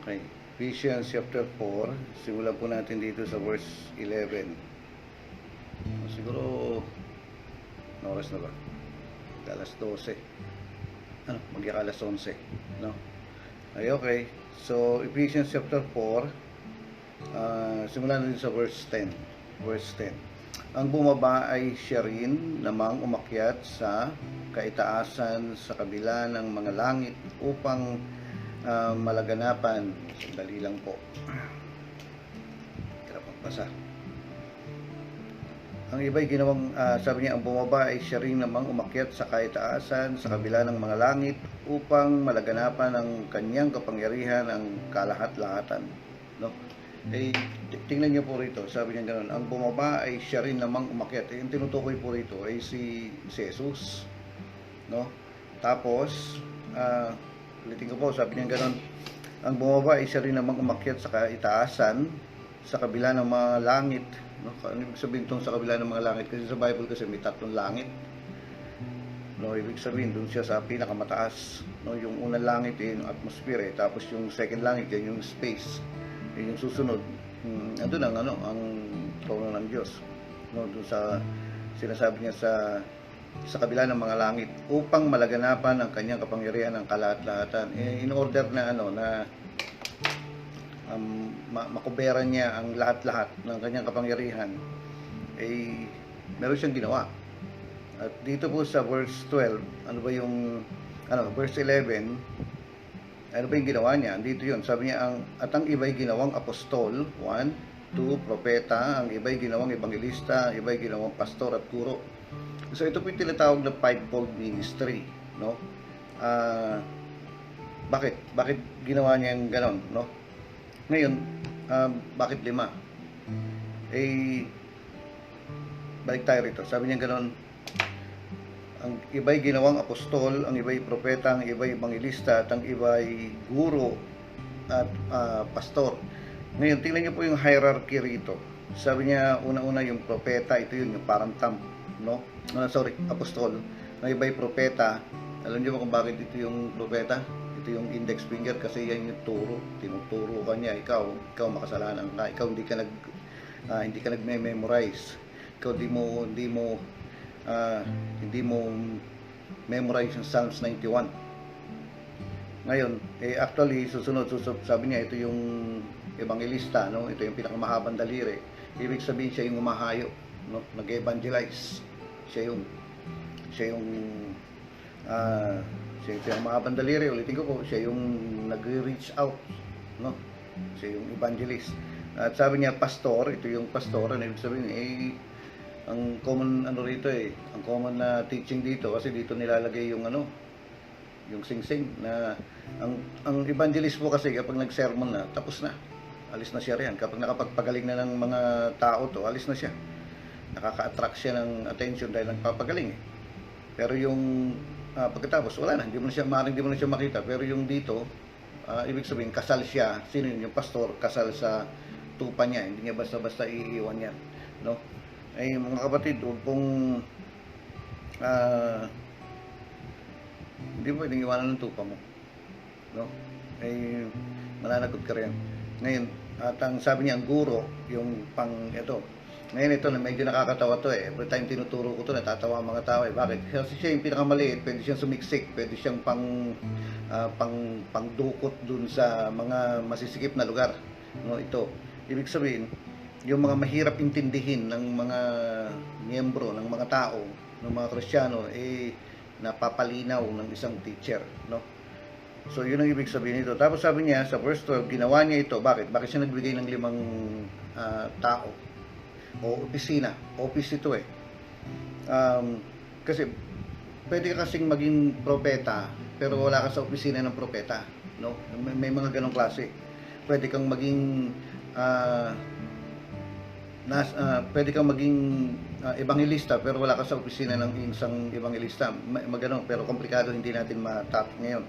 Okay. Ephesians chapter 4. Simulan po natin dito sa verse 11. Siguro, ano oras na ba? Alas 12. Ano? Alas 11. No? Ay, okay. So, Ephesians chapter 4. Simulan natin sa verse 10. Verse 10. Ang bumaba ay siya rin namang umakyat sa kaitaasan sa kabila ng mga langit upang malaganapan. Sandali lang po. Tara pagpasa. Ang iba'y ginawang, sabi niya, ang bumaba ay siya rin namang umakyat sa kaitaasan sa kabila ng mga langit upang malaganapan ng kanyang kapangyarihan ang kalahat-lahatan. No? Tingnan niyo po rito, sabi niya ganoon, ang bumaba ay siya rin namang umakyat. Yung tinutukoy po rito ay si Jesus. No? Tapos, ulitin ko po, sabi niya ganoon, ang bumaba ay siya rin namang umakyat sa kaitaasan sa kabila ng mga langit. No? Ano ibig sabihin itong sa kabila ng mga langit? Kasi sa Bible kasi may tatlong langit. No, ibig sabihin doon siya sa pinakamataas. No, yung unang langit yung atmosphere, tapos yung second langit yan yung space. Yung susunod, andun ang ang trono ng Diyos. No, doon sa sinasabi niya sa kabila ng mga langit upang malaganapan ang kanyang kapangyarihan ng kalahat-lahatan. In order na na makuberan niya ang lahat-lahat ng kanyang kapangyarihan, meron siyang ginawa. At dito po sa verse 12, verse 11, ano ba yung ginawa niya? Dito yun, sabi niya, at ang iba'y ginawang apostol, 1, 2, propeta, ang iba'y ginawang evangelista, ang iba'y ginawang pastor at guro. So ito po yung tinatawag na fivefold ministry, no? Bakit ginawa niya yung ganon, no? Ngayon, bakit 5? Balik tayo rito. Sabi niya ganon, ang iba'y ginawang apostol, ang iba'y propeta, ang iba'y evangelista, at ang iba'y guro at pastor. Ngayon, tingnan niyo po yung hierarchy rito. Sabi niya, una-una yung propeta, ito yun, yung parang thumb, no? Apostol. Ang iba'y propeta, alam niyo ba kung bakit ito yung propeta? Ito yung index finger kasi yan yung turo. Tinuturo ka niya, ikaw makasalanan ka, ikaw hindi ka nagme-memorize. Ikaw hindi mo memorize yung Psalms 91. Ngayon, actually, susunod, sabi niya, ito yung evangelista, no? Ito yung pinakamahabang daliri. Ibig sabihin, siya yung umahayo, no? Nag-evangelize. Siya yung pinakamahabang daliri. Ulitin ko po, siya yung nag-reach out, no? Siya yung evangelist. At sabi niya, pastor, ito yung pastor, ano ibig sabihin, ang common rito ang common na teaching dito kasi dito nilalagay yung yung sing-sing na ang evangelist po kasi kapag nag-sermon na, tapos na. Alis na siya riyan. Kapag nakapagpagaling na ng mga tao to, alis na siya. Nakaka-attract siya ng attention dahil nagpapagaling Pero yung pagkatapos, wala na. Hindi mo na siya makita. Pero yung dito, ibig sabihin, kasal siya. Sino yun? Yung pastor, kasal sa tupa niya. Hindi niya basta-basta iiwan yan. No? Mga kapatid, huwag pong hindi mo pwedeng iwanan ng tupa mo, no? Mananagot ka rin. Ngayon, at ang sabi niya, ang guro, yung ito. Ngayon ito, medyo nakakatawa to Every time tinuturo ko to, natatawa ang mga tao Bakit? Kasi siya yung pinakamaliit, pwede siyang sumiksik, pwede siyang pangdukot dun sa mga masisikip na lugar, no? Ito, ibig sabihin, yung mga mahirap intindihin ng mga miyembro, ng mga tao, ng mga Kristiyano, napapalinaw ng isang teacher, no? So, yun ang ibig sabihin nito. Tapos sabi niya, sa verse 12, ginawa niya ito. Bakit? Bakit siya nagbigay ng 5 tao? O opisina. Office ito kasi, pwede ka kasing maging propeta, pero wala ka sa opisina ng propeta, no? May mga ganong klase. Pwede kang maging pwede kang maging evangelista pero wala ka sa opisina ng isang evangelista. Magano, pero komplikado, hindi natin ma-topic ngayon.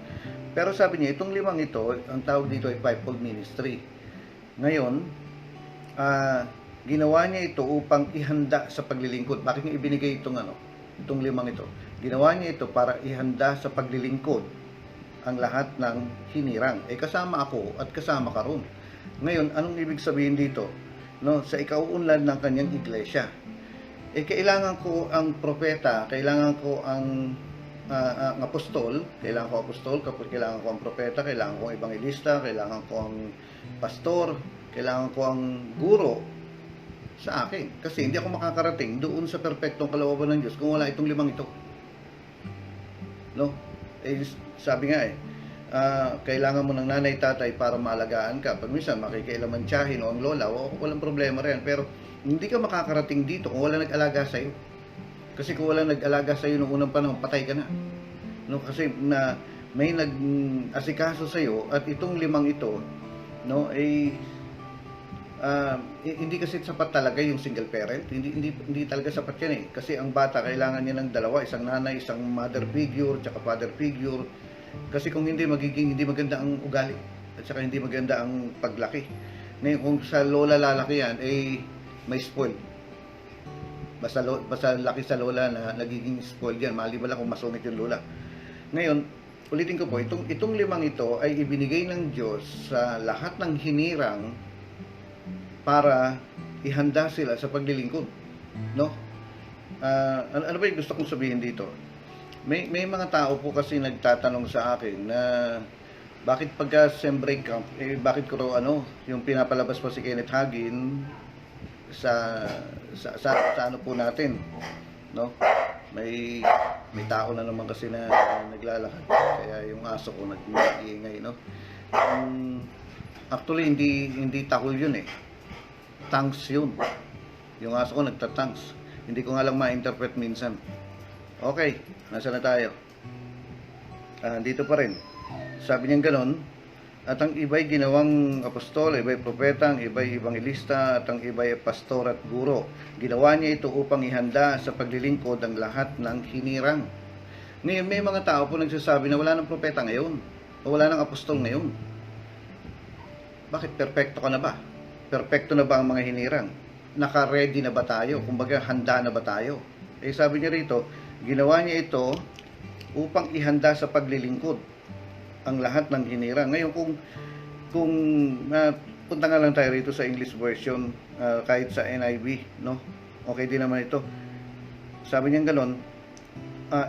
Pero sabi niya, itong 5 ito, ang tawag dito ay fivefold ministry. Ngayon, ginawa niya ito upang ihanda sa paglilingkod. Bakit niya ibinigay itong 5 ito? Ginawa niya ito para ihanda sa paglilingkod ang lahat ng hinirang. Kasama ako at kasama ka ron. Ngayon, anong ibig sabihin dito? No, sa ikauunlad ng kanyang iglesia. Kailangan ko ang propeta, kailangan ko ang apostol, kapag kailangan ko ang propeta, kailangan ko ang ebangelista, kailangan ko ang pastor, kailangan ko ang guro sa akin. Kasi hindi ako makakarating doon sa perpektong kalooban ng Diyos kung wala itong limang ito. No? Sabi nga kailangan mo ng nanay tatay para maalagaan ka. Pag minsan makikialaman tiyahin o ang lola, walang problema rin. Pero hindi ka makakarating dito kung wala nag-alaga sa iyo. Kasi kung wala nag-alaga sa iyo noong unang panahon, patay ka na. No, kasi na may nag-asikaso sa iyo at itong limang ito, no, hindi kasi sapat talaga yung single parent. Hindi talaga sapat yan Kasi ang bata kailangan niya ng dalawa, isang nanay, isang mother figure, tsaka father figure. Kasi kung hindi hindi maganda ang ugali at saka hindi maganda ang paglaki. Ngayon kung sa lola lalaki yan, may spoil. Basta laki sa lola na nagiging spoiled yan, maliban lang kung masungit yung lola. Ngayon, ulitin ko po, itong limang ito ay ibinigay ng Diyos sa lahat ng hinirang para ihanda sila sa paglilingkod. No? Ano ba yung gusto kong sabihin dito? May mga tao po kasi nagtatanong sa akin na bakit pagka sem break camp, bakit ko yung pinapalabas pa si Kenneth Hagin sa ano po natin, no? May tao na naman kasi na naglalakad, kaya yung aso ko nag-iingay, no? Actually hindi takol yun tanks yun. Yung aso ko nagtatanks. Hindi ko nga lang ma-interpret minsan. Okay, nasa na tayo? Dito pa rin. Sabi niya ganon, at ang iba'y ginawang apostol, iba'y propeta, ang iba'y ebangelista, at ang iba'y pastor at guro. Ginawa niya ito upang ihanda sa paglilingkod ang lahat ng hinirang. Ngayon, may mga tao po nagsasabi na wala ng propeta ngayon, o wala ng apostol ngayon. Bakit? Perfecto ka na ba? Perfecto na ba ang mga hinirang? Naka-ready na ba tayo? Kumbaga, handa na ba tayo? Sabi niya rito, ginawa niya ito upang ihanda sa paglilingkod ang lahat ng hinirang. Ngayon, kung punta nga lang tayo rito sa English version, kahit sa NIV, no? Okay din naman ito. Sabi niya ganon,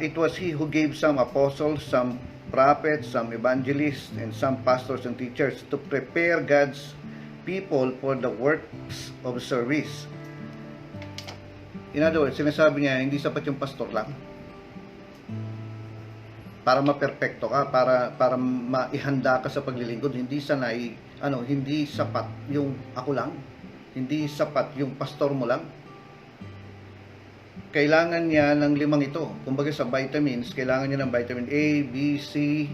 it was he who gave some apostles, some prophets, some evangelists, and some pastors and teachers to prepare God's people for the works of service. In other words, sinasabi niya, hindi sapat yung pastor lang para maperpekto ka, para maihanda ka sa paglilingkod. Hindi sapat yung ako lang, hindi sapat yung pastor mo lang. Kailangan niya ng limang ito. Kumbaga sa vitamins, kailangan niya ng vitamin A, B, C,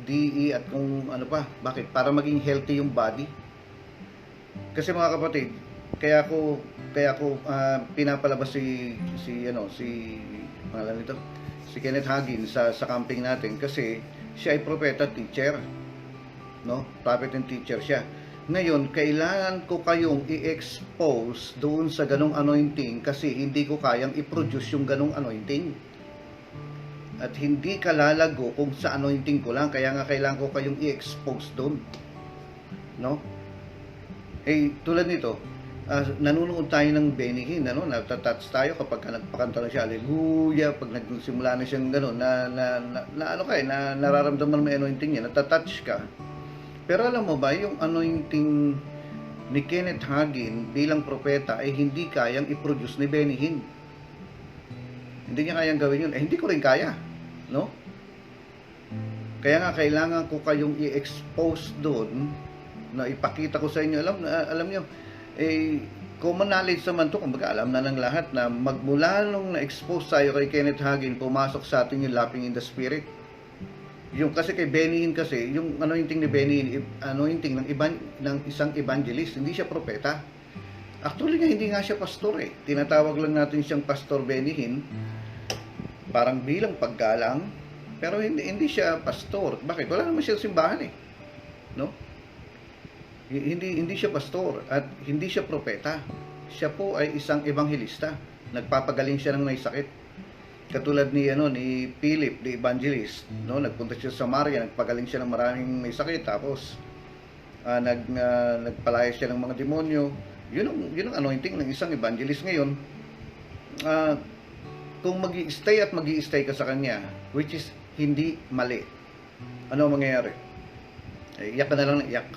D, E, at kung ano pa. Bakit? Para maging healthy yung body. Kasi mga kapatid, kaya ko pinapalabas si Kenneth Hagin sa camping natin kasi siya ay propeta, teacher, no? Prophet and teacher siya. Ngayon, kailangan ko kayong i-expose doon sa ganong anointing kasi hindi ko kayang i-produce yung ganong anointing. At hindi ka lalago kung sa anointing ko lang, kaya nga kailangan ko kayong i-expose doon. No? Tulad nito, nanunood tayo ng Benny Hinn, natatouch tayo kapag nagpakanta na siya, hallelujah, pag nagsimula na siyang gano'n, nararamdaman mo yung anointing niya, natatouch ka. Pero alam mo ba, yung anointing ni Kenneth Hagin bilang propeta ay hindi kayang i-produce ni Benny Hinn. Hindi niya kayang gawin yun. Hindi ko rin kaya, no? Kaya nga, kailangan ko kayong i-expose doon na ipakita ko sa inyo. Alam niyo, common knowledge naman to, kumbaga alam na ng lahat na magmula nung na-expose tayo kay Kenneth Hagin, pumasok sa atin yung lapping in the spirit. Yung kasi kay Benny Hinn kasi, yung anointing ni Benny Hinn, anointing ng isang evangelist, hindi siya propeta. Actually nga, hindi nga siya pastor Tinatawag lang natin siyang Pastor Benny Hinn, parang bilang paggalang, pero hindi siya pastor. Bakit? Wala naman siya simbahan no? Hindi siya pastor at hindi siya propeta. Siya po ay isang ebanghelista. Nagpapagaling siya ng may sakit. Katulad ni ni Philip the Evangelist, no, nagpunta siya sa Samaria, nagpagaling siya ng maraming may sakit, tapos nagpalaya siya ng mga demonyo. Yun ang anointing ng isang evangelist ngayon. Kung magi-stay at magi-stay ka sa kanya, which is hindi mali, ano mangyayari? Iyak ka na lang ng iyak,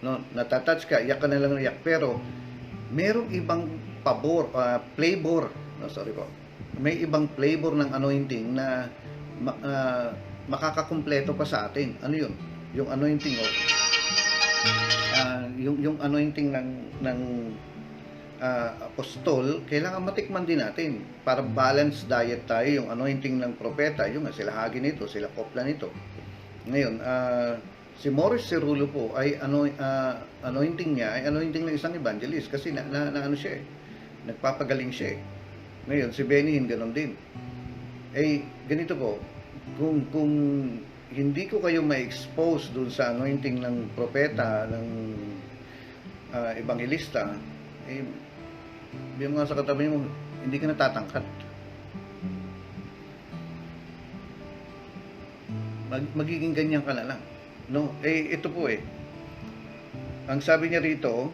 no? Natatouch ka, iyak ka na lang ng iyak, pero merong ibang flavor, no, sorry po, may ibang flavor ng anointing na makakakumpleto pa sa atin. Ano yun? Yung anointing yung anointing ng apostol, kailangan matikman din natin para balanced diet tayo. Yung anointing ng propeta, yung sila Hagin nito, sila Kopla nito. Ngayon, si Morris Cerullo po ay anointing niya ay anointing ng isang evangelist, kasi na ano siya, nagpapagaling siya. Ngayon, si Benny Hinn ganon din. Ganito po, kung hindi ko kayo ma-expose dun sa anointing ng propeta, ng evangelista, yung mga sa katabi mo, hindi ka natatangkat. Magiging ganyan ka na lang, no? Ito po ang sabi niya rito,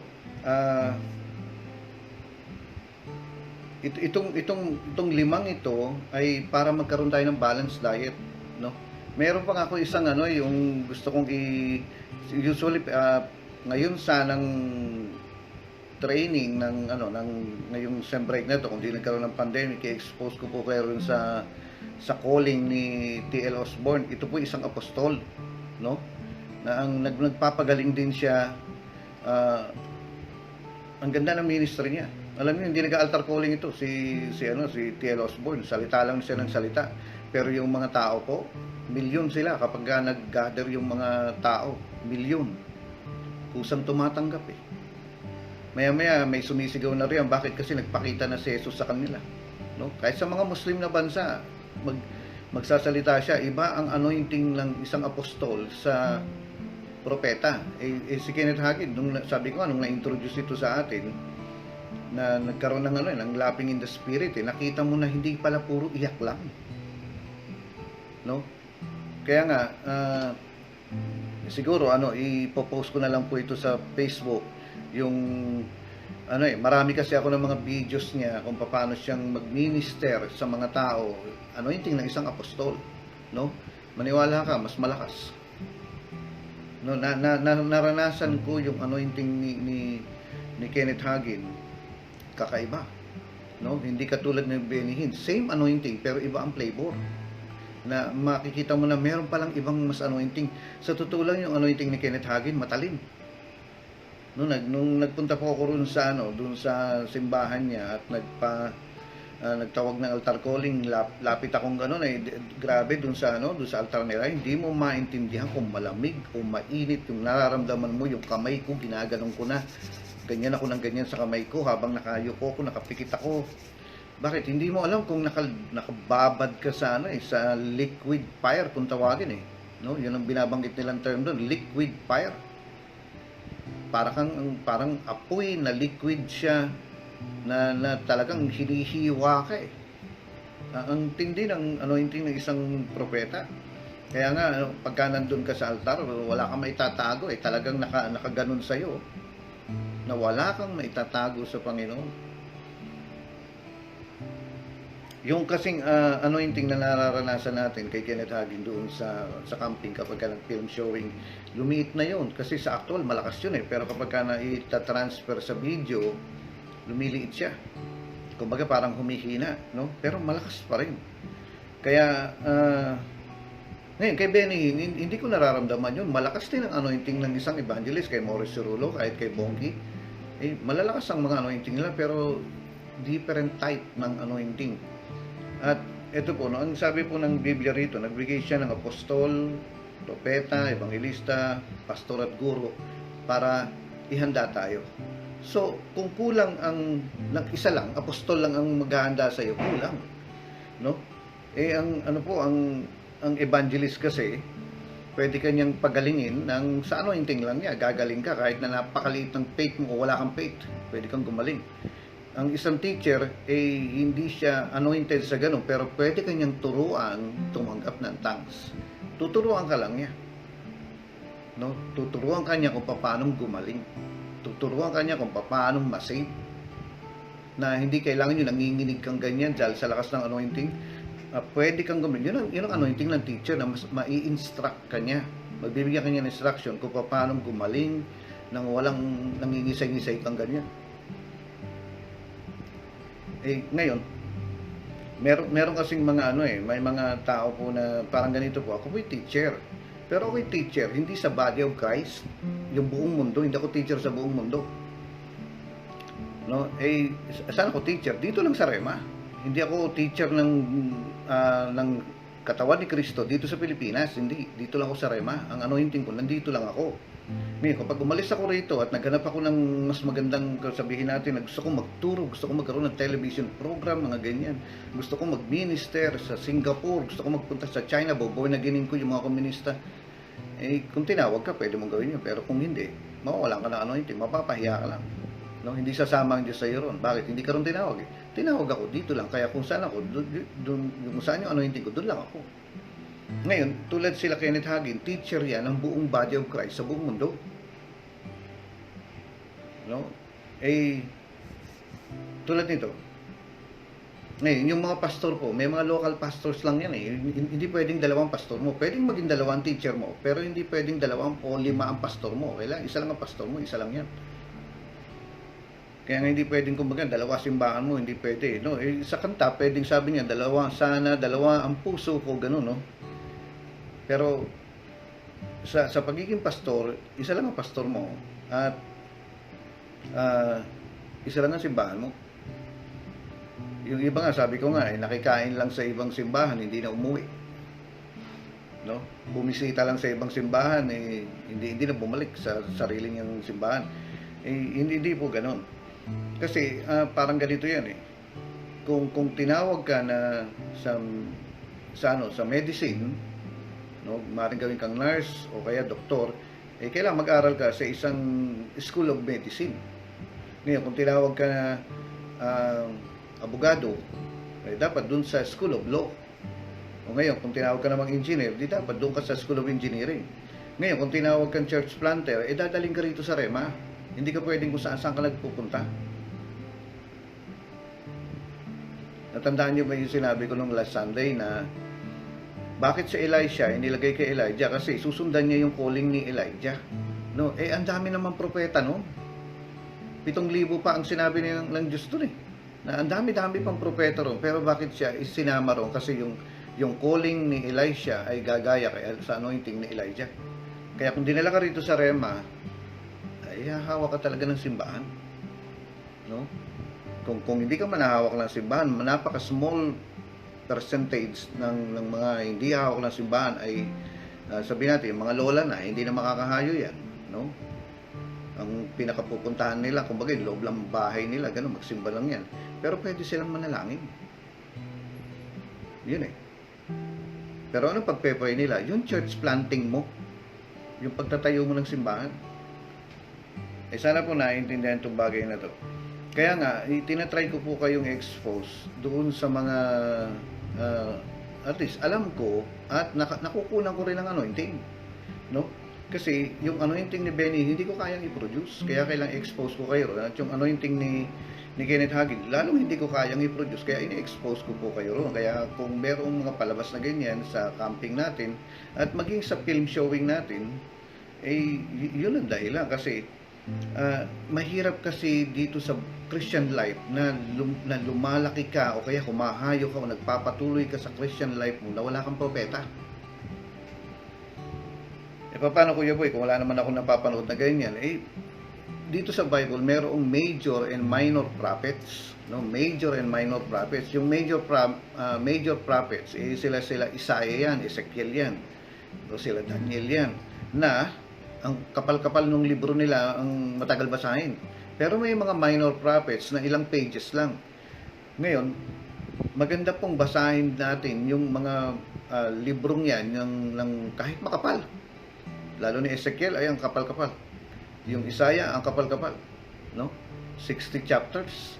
itong limang ito ay para magkaroon tayo ng balanced diet, no? Meron pa ako isang yung gusto kong usually ngayon sanang training ng ngayong sem break na to, kung di nagkaroon ng pandemic, i-expose ko po kayo rin sa calling ni T.L. Osborne. Ito po isang apostol, no? Na ang nagpapagaling din siya. Ang ganda ng ministry niya. Alam niyo, hindi nag-altar calling ito si T.L. Osborne. Salita lang siya ng salita. Pero yung mga tao po, milyon sila kapag nag-gather yung mga tao. Milyon. Kusang tumatanggap Maya-maya may sumisigaw na riyan. Bakit? Kasi nagpakita na si Jesus sa kanila, no? Kahit sa mga Muslim na bansa, magsasalita siya. Iba ang anointing ng isang apostol sa propeta. Si Kenneth Hagin, sabi ko nung na-introduce ito sa atin, na nagkaroon ng ng lapping in the spirit, nakita mo na hindi pala puro iyak lang, no? Kaya nga siguro ipopost ko na lang po ito sa Facebook, yung marami kasi ako ng mga videos niya kung paano siyang mag-minister sa mga tao, anointing ng isang apostol, no? Maniwala ka, mas malakas, no? Naranasan ko yung anointing ni Kenneth Hagin, kakaiba, no? Hindi katulad ng Benny Hinn, same anointing pero iba ang flavor, na makikita mo na meron palang ibang mas anointing. Sa totoo lang, yung anointing ni Kenneth Hagin matalim. Nung nagpunta po ako doon sa simbahan niya at nagtawag ng altar calling, lapit akong grabe doon sa altar nila, hindi mo maintindihan kung malamig o mainit yung nararamdaman mo. Yung kamay ko, ginaganon ko na, ganyan ako ng ganyan sa kamay ko habang nakayuko ko, nakapikit ako. Bakit? Hindi mo alam kung nakababad ka sa sa liquid fire, kung tawagin no? Yun ang binabanggit nilang term doon, liquid fire. Parang apoy na liquid siya, na talagang hinihiwa ka ang tindi ng anointing ng isang propeta. Kaya nga, pagka nandun ka sa altar, wala kang maitatago talagang nakaganon sa'yo, na wala kang maitatago sa Panginoon. Yung kasing anointing na nararanasan natin kay Kenneth Hagin doon sa camping, kapag nag-film showing, lumiit na yun. Kasi sa actual, malakas yun pero kapag na-transfer sa video, lumiliit siya. Kumbaga parang humihina, no? Pero malakas pa rin. Kaya, ngayon, kay Benny Hinn, hindi ko nararamdaman yun. Malakas din ang anointing ng isang evangelist, kay Morris Cerullo, kahit kay Bongki. Malalakas ang mga anointing nila, pero different type ng anointing. At ito po, ang sabi po ng Biblia rito, nagbigay siya ng apostol, propeta, evangelista, pastor at guro para ihanda tayo. So, kung kulang ang isa lang, apostol lang ang maghahanda sa iyo, kulang, no? Ang evangelist kasi, pwede kanyang pagalingin ng sa anointing lang niya. Gagaling ka kahit na napakaliit ng faith mo o wala kang faith, pwede kang gumaling. ang isang teacher hindi siya anointed sa ganun, pero pwede kanyang turuan tumanggap ng tongues. Tuturuan ka lang niya. No? Tuturuan ka niya kung paano gumaling. Tuturuan ka niya kung paano masave. Na hindi kailangan yung nanginginig kang ganyan dahil sa lakas ng anointing. Pwede kang gumaling. Yun ang anointing ng teacher na mai-instruct ka niya. Magbibigyan ka niya ng instruction kung paano gumaling nang walang nangingisay-ngisay kang ganyan. Ngayon, meron kasing mga may mga tao po na parang ganito po, ako po'y teacher. Pero ako'y teacher, hindi sa body of Christ, yung buong mundo, hindi ako teacher sa buong mundo. No? Saan ako teacher? Dito lang sa Rema. Hindi ako teacher ng katawan ni Kristo dito sa Pilipinas. Hindi, dito lang ako sa Rema. Ang anointing ko, nandito lang ako. Kapag umalis ako rito at naghanap ako ng mas magandang, sabihin natin, na gusto kong magturo, gusto kong magkaroon ng television program, mga ganyan. Gusto kong mag-minister sa Singapore, gusto kong magpunta sa China, bobornaginin ko yung mga komunista. Kung tinawag ka, pwede mong gawin yun. Pero kung hindi, mawawalan ka ng anointing, mapapahiya ka lang. No? Hindi sasama ang Diyos sa iyo ron. Bakit? Hindi ka ron tinawag. Tinawag ako dito lang. Kaya kung saan ako, kung saan yung anointing ko, doon lang ako. Ngayon, tulad sila Kenneth Hagin, teacher yan ng buong body of Christ sa buong mundo. No? Tulad nito. Ngayon, yung mga pastor po, may mga local pastors lang yan . Hindi pwedeng dalawang pastor mo. Pwedeng maging dalawang teacher mo, pero hindi pwedeng dalawang o 5 ang pastor mo. Kailangan, isa lang ang pastor mo, isa lang yan. Kaya nga hindi pwedeng kumbaga, dalawa simbahan mo, hindi pwede. No? Sa kanta, pwedeng sabi niya, dalawa ang puso ko, gano'n, no? Pero sa pagiging pastor, isa lang ang pastor mo at isa lang ang simbahan mo. Yung iba nga, sabi ko nga, nakikain lang sa ibang simbahan, hindi na umuwi. No? Bumisita lang sa ibang simbahan, hindi na bumalik sa sariling yung simbahan. Hindi po ganoon. Kasi parang ganito yan . Kung tinawag ka na sa medicine, no, maaaring gawin kang nurse o kaya doktor, kailangan mag-aral ka sa isang school of medicine. Ngayon, kung tinawag ka na abogado, dapat dun sa school of law. O ngayon, kung tinawag ka namang engineer, dapat dun ka sa school of engineering. Ngayon, kung tinawag kang church planter, dadaling ka rito sa Rema. Hindi ka pwedeng kung saan ka nagpupunta. Natandaan niyo ba yung sinabi ko nung last Sunday na bakit si Elisha inilagay kay Elijah? Kasi susundan niya yung calling ni Elijah. No, ang dami naman propeta no. 7,000 pa ang sinabi ng Diyos doon . Na ang dami-dami pang propeta ron. Pero bakit siya isinama ron? Kasi yung calling ni Elisha ay gagaya sa anointing ni Elijah. Kaya kung dinala ka rito sa Rema, ay hahawak ka talaga ng simbahan. No? Kung hindi ka manahawak ng simbahan, napaka-small percentage ng mga hindi hawak ng simbahan ay sabihin natin, mga lola na, hindi na makakahayo yan. No? Ang pinakapupuntahan nila, kumbaga, loob lang bahay nila, ganun, magsimba lang yan. Pero pwede silang manalangin. Yun . Pero anong pagpe-pray nila? Yung church planting mo, yung pagtatayo mo ng simbahan. Sana po naiintindihan itong bagay na to. Kaya nga, tinatry ko po kayong expose doon sa mga at least alam ko at nakukunan ko rin ng anointing. No? Kasi yung anointing ni Benny, hindi ko kayang i-produce. Kaya kailangan expose ko kayo. At yung anointing ni Kenneth Hagin, lalong hindi ko kayang i-produce. Kaya ini-expose ko po kayo ron. Kaya kung merong mga palabas na ganyan sa camping natin at maging sa film showing natin, yun ang dahilan. Kasi mahirap kasi dito sa Christian life na lumalaki ka o kaya humahayo ka o nagpapatuloy ka sa Christian life mo na wala kang propeta. Paano Kuya Boy kung wala naman ako napapanood na ganyan? Dito sa Bible merong major and minor prophets, no? Major and minor prophets. Yung major prophets sila Isaiah yan, Ezekiel yan, o sila Daniel yan, na ang kapal-kapal ng libro nila ang matagal basahin. Pero may mga minor prophets na ilang pages lang. Ngayon, maganda pong basahin natin yung mga librong yan ng kahit makapal. Lalo ni Ezekiel ay ang kapal-kapal. Yung Isaiah ang kapal-kapal, no? 60 chapters.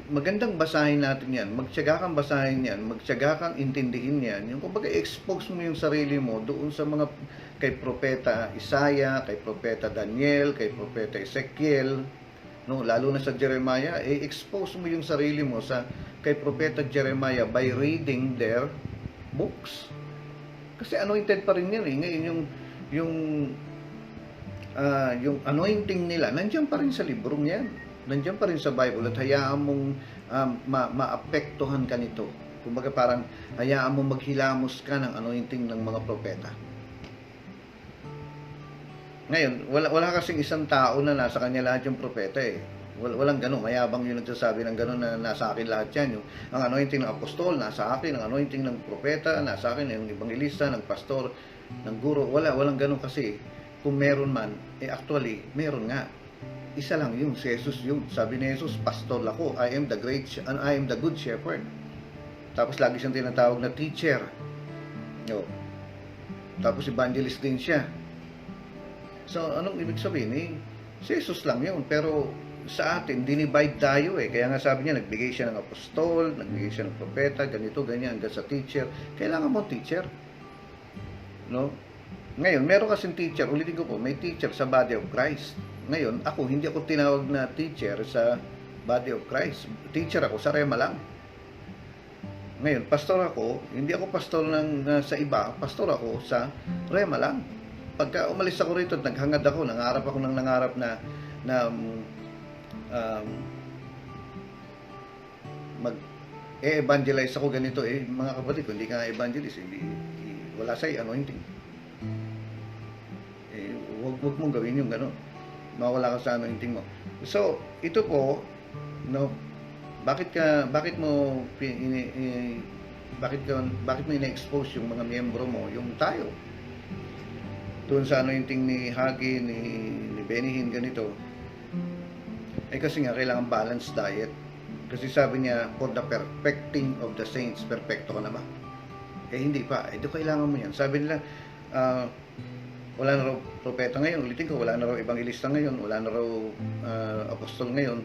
magandang basahin natin yan. Magtiyaga kang basahin yan. Magtiyaga kang intindihin yan. Yung kumbaga, expose mo yung sarili mo doon sa mga kay Propeta Isaiah, kay Propeta Daniel, kay Propeta Ezekiel, no? Lalo na sa Jeremiah, expose mo yung sarili mo sa kay Propeta Jeremiah by reading their books. Kasi anointed pa rin yan eh. Ngayon, yung anointing nila, nandiyan pa rin sa librong yan. Nandiyan pa rin sa Bible at hayaan mong maapektuhan ka nito. Kumbaga parang hayaan mong maghilamos ka ng anointing ng mga propeta. Ngayon, wala kasing isang tao na nasa kanya lahat yung propeta eh. Walang ganun. Mayabang yung nagsasabi ng ganun na nasa akin lahat yan. Ang anointing ng apostol, nasa akin. Ang anointing ng propeta, nasa akin. Yung evangelista, ng pastor, ng guro. Walang ganun kasi. Kung meron man, actually, meron nga. Isa lang yun, si Jesus yun. Sabi ni Jesus, pastor ako, I am the good shepherd. Tapos lagi siyang tinatawag na teacher. No. Tapos evangelist din siya. So, anong ibig sabihin? Si Jesus lang yun. Pero sa atin, dinivide tayo eh. Kaya nga sabi niya, nagbigay siya ng apostol, nagbigay siya ng propeta, ganito, ganyan, hanggang sa teacher. Kailangan mo teacher. No? Ngayon, meron kasing teacher, ulitin ko po, may teacher sa body of Christ. Ngayon, hindi ako tinawag na teacher sa body of Christ. Teacher ako sa Rema lang. Ngayon, pastor ako, hindi ako pastor sa iba, pastor ako sa Rema lang. Pagka umalis ako rito at naghangad ako, nangarap ako ng nangarap na mag-evangelize ako ganito mga kapatid, kung hindi ka evangelist, wala sa'yo anointing. Huwag mong gawin yung gano'n. Mawala ka sa anointing mo. So, ito po, no, bakit mo ina-expose yung mga miyembro mo, yung tayo? Doon sa anointing ni Hagi, ni Benihin, ganito. Kasi nga, kailangan balanced diet. Kasi sabi niya, for the perfecting of the saints, perfecto ka na ba? Hindi pa. Ito kailangan mo yan. Sabi nila, wala na raw propeta ngayon, ulitin ko, wala na raw evangelista ngayon, wala na raw apostol ngayon.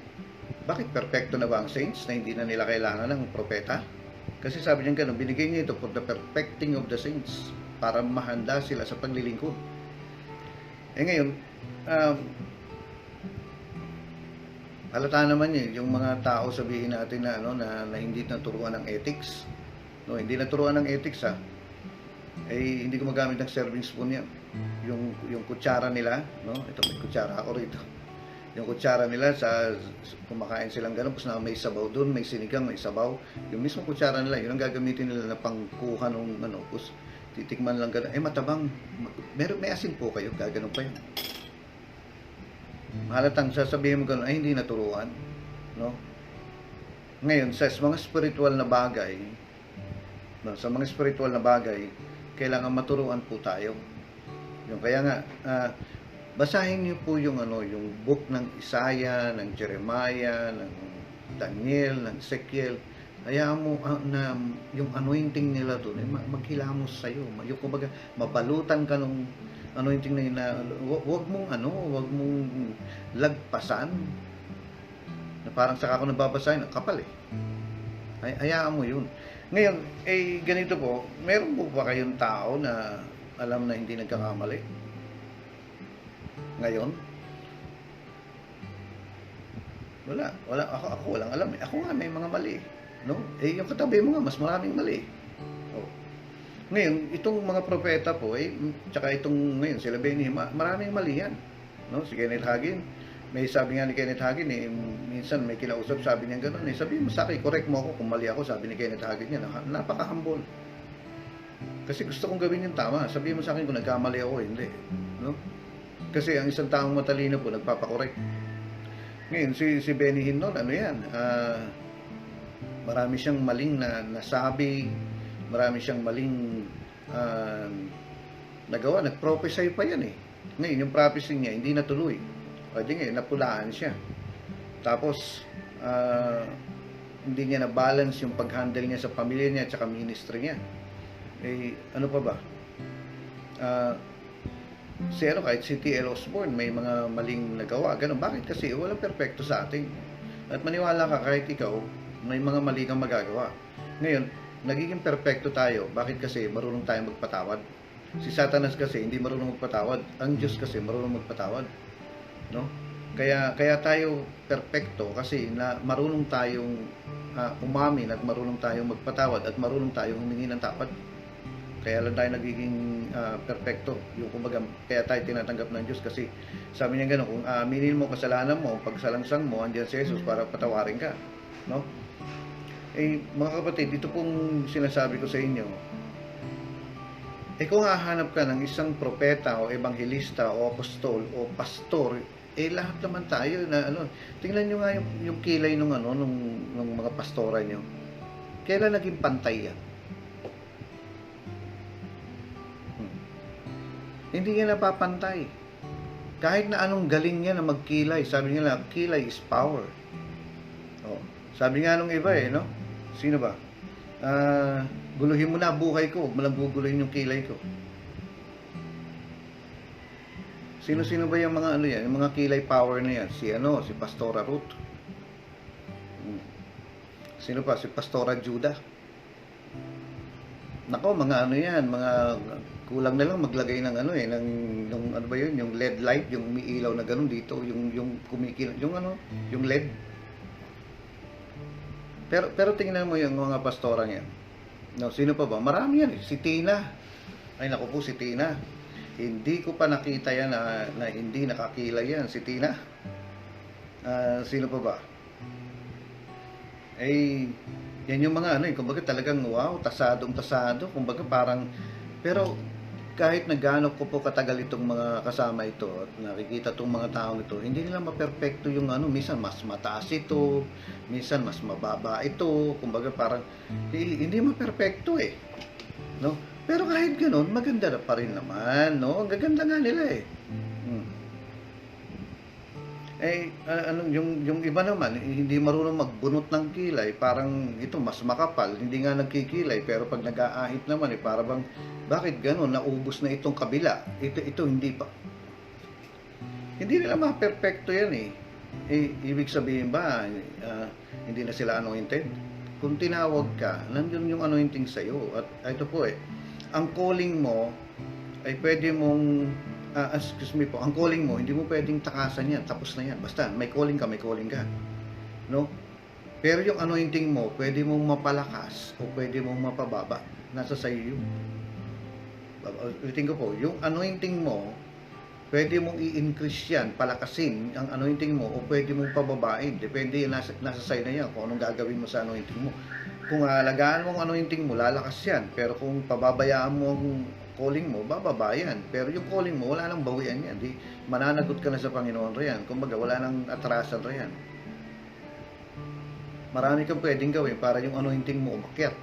Bakit perfecto na ba ang saints na hindi na nila kailangan ng propeta? Kasi sabi niya gano'n, binigay niya ito for the perfecting of the saints, para mahanda sila sa paglilingkod. Ngayon, halata naman yung mga tao, sabihin natin na hindi naturuan ng ethics. No, hindi naturuan ng ethics hindi gumagamit ng serving spoon yan. Yung kutsara nila, no? Ito, may kutsara ako rito. Yung kutsara nila, kumakain silang gano'n, tapos na may sabaw doon, may sinigang, may sabaw. Yung mismo kutsara nila, yun ang gagamitin nila na pangkuha ng tapos titikman lang gano'n. Matabang. May asin po kayo, gaganon pa yun. Halatang sasabihin mo gano'n, hindi naturuan. No? Ngayon, sa mga spiritual na bagay, kailangan maturuan po tayo. Kaya nga, basahin niyo po yung book ng Isaiah, ng Jeremiah, ng Daniel, ng Ezekiel. Hayaan mo na yung anointing nila doon maghilamos sa iyo. Yung kumbaga mabalutan ka ng anointing na yun, wag mong lagpasan. Na parang saka ako nababasahin, kapal eh. Hayaan mo yun. Ngayon, ganito po, meron po ba kayong tao na alam na hindi nagkakamali? Ngayon? Wala. Ako walang alam eh. Ako nga may mga mali. No? Yung katabi mo nga, mas maraming mali. Ngayon, itong mga propeta po, tsaka itong ngayon, sila Benny, maraming mali yan. No? Si Kenneth Hagin, may sabi nga ni Kenneth Hagin, minsan may kinausap, sabi niya gano'n, sabi mo sa akin, correct mo ako kung mali ako, sabi ni Kenneth Hagin niya, napaka-humble. Kasi gusto kong gawin yung tama, sabi mo sa akin kung nagkamali ako, hindi. No? Kasi ang isang taong matalino po, nagpapakorek. Ngayon, si Benny Hinnon, marami siyang maling nasabi, marami siyang maling nagawa, nag-prophesy pa yan eh. Ngayon, yung prophecy niya, hindi natuloy. Pwede ngayon, napulaan siya. Tapos, hindi niya na-balance yung pag-handle niya sa pamilya niya at saka ministry niya. Ano pa ba? Kahit si T.L. Osborne, may mga maling nagawa. Ganun. Bakit? Kasi walang perfecto sa atin. At maniwala ka kahit ikaw, may mga mali kang magagawa. Ngayon, nagiging perpekto tayo. Bakit? Kasi marunong tayong magpatawad. Si Satanas kasi hindi marunong magpatawad. Ang Diyos kasi marunong magpatawad. No? Kaya tayo perpekto kasi na marunong tayong umamin at marunong tayong magpatawad at marunong tayong humingi ng tawad. Kaya lang tayo nagiging perpekto. Yung kumbaga, kaya tayo tinatanggap ng Diyos kasi sabi niya gano'n, kung aaminin mo kasalanan mo, pagsalangsang mo, andiyan si Jesus para patawarin ka. No? Eh, mga kapatid, dito pong sinasabi ko sa inyo, kung hahanap ka ng isang propeta o ebanghelista o apostol o pastor, lahat naman tayo na tingnan nyo nga yung kilay nung mga pastora nyo. Kailan naging pantay yan? Hindi yan napapantay. Kahit na anong galing niya na magkilay, sabi niya lang, kilay is power. Sabi nga nung iba no? Sino ba? Guluhin mo na buhay ko, huwag mo lang guguluhin yung kilay ko. Sino-sino ba yung mga yan? Yung mga kilay power na yan? Si Pastora Ruth. Sino pa? Si Pastora Judah. Nako, mga yan, mga kulang na lang maglagay ng ng ba yun, yung LED light, yung umiilaw na ganun dito, yung kumikilaw, yung LED. Pero tingnan mo yung mga pastorang yan. No, sino pa ba? Marami yan. Si Tina. Ay naku po, si Tina. Hindi ko pa nakita yan na hindi nakakilay yan. Si Tina. Sino pa ba? Yan yung mga kumbaga talagang wow, tasado. Kumbaga parang, pero kahit na gaano ko po katagal itong mga kasama ito at nakikita itong mga taong ito, hindi nila maperfecto yung minsan mas mataas ito, minsan mas mababa ito, kumbaga parang hindi maperfecto no? Pero kahit ganoon, maganda na pa rin naman, no? Ang gaganda nga nila yung iba naman, hindi marunong magbunot ng kilay, parang ito mas makapal, hindi nga nagkikilay, pero pag nag-aahit naman, para bang, bakit gano'n, naubos na itong kabila, ito hindi pa. Hindi nila ma-perfecto yan ibig sabihin ba, hindi na sila anointed? Kung tinawag ka, nandun yung anointing sa'yo, at ito po ang calling mo, ay pwede mong ang calling mo, hindi mo pwedeng takasan yan, tapos na yan. Basta, may calling ka, no? Pero yung anointing mo, pwede mong mapalakas o pwede mong mapababa. Nasa sa'yo yun. Ulitin ko po, yung anointing mo, pwede mong i-increase yan, palakasin ang anointing mo o pwede mong pababain. Depende yan, nasa sa'yo na yan, kung anong gagawin mo sa anointing mo. Kung alagaan mo ang anointing mo, lalakas yan. Pero kung pababayaan mo ang calling mo, bababa yan. Pero yung calling mo, wala nang bawian yan. Di, mananagot ka na sa Panginoon riyan. Kumbaga, wala nang atrasan riyan. Marami kang pwedeng gawin para yung anointing mo umakyat.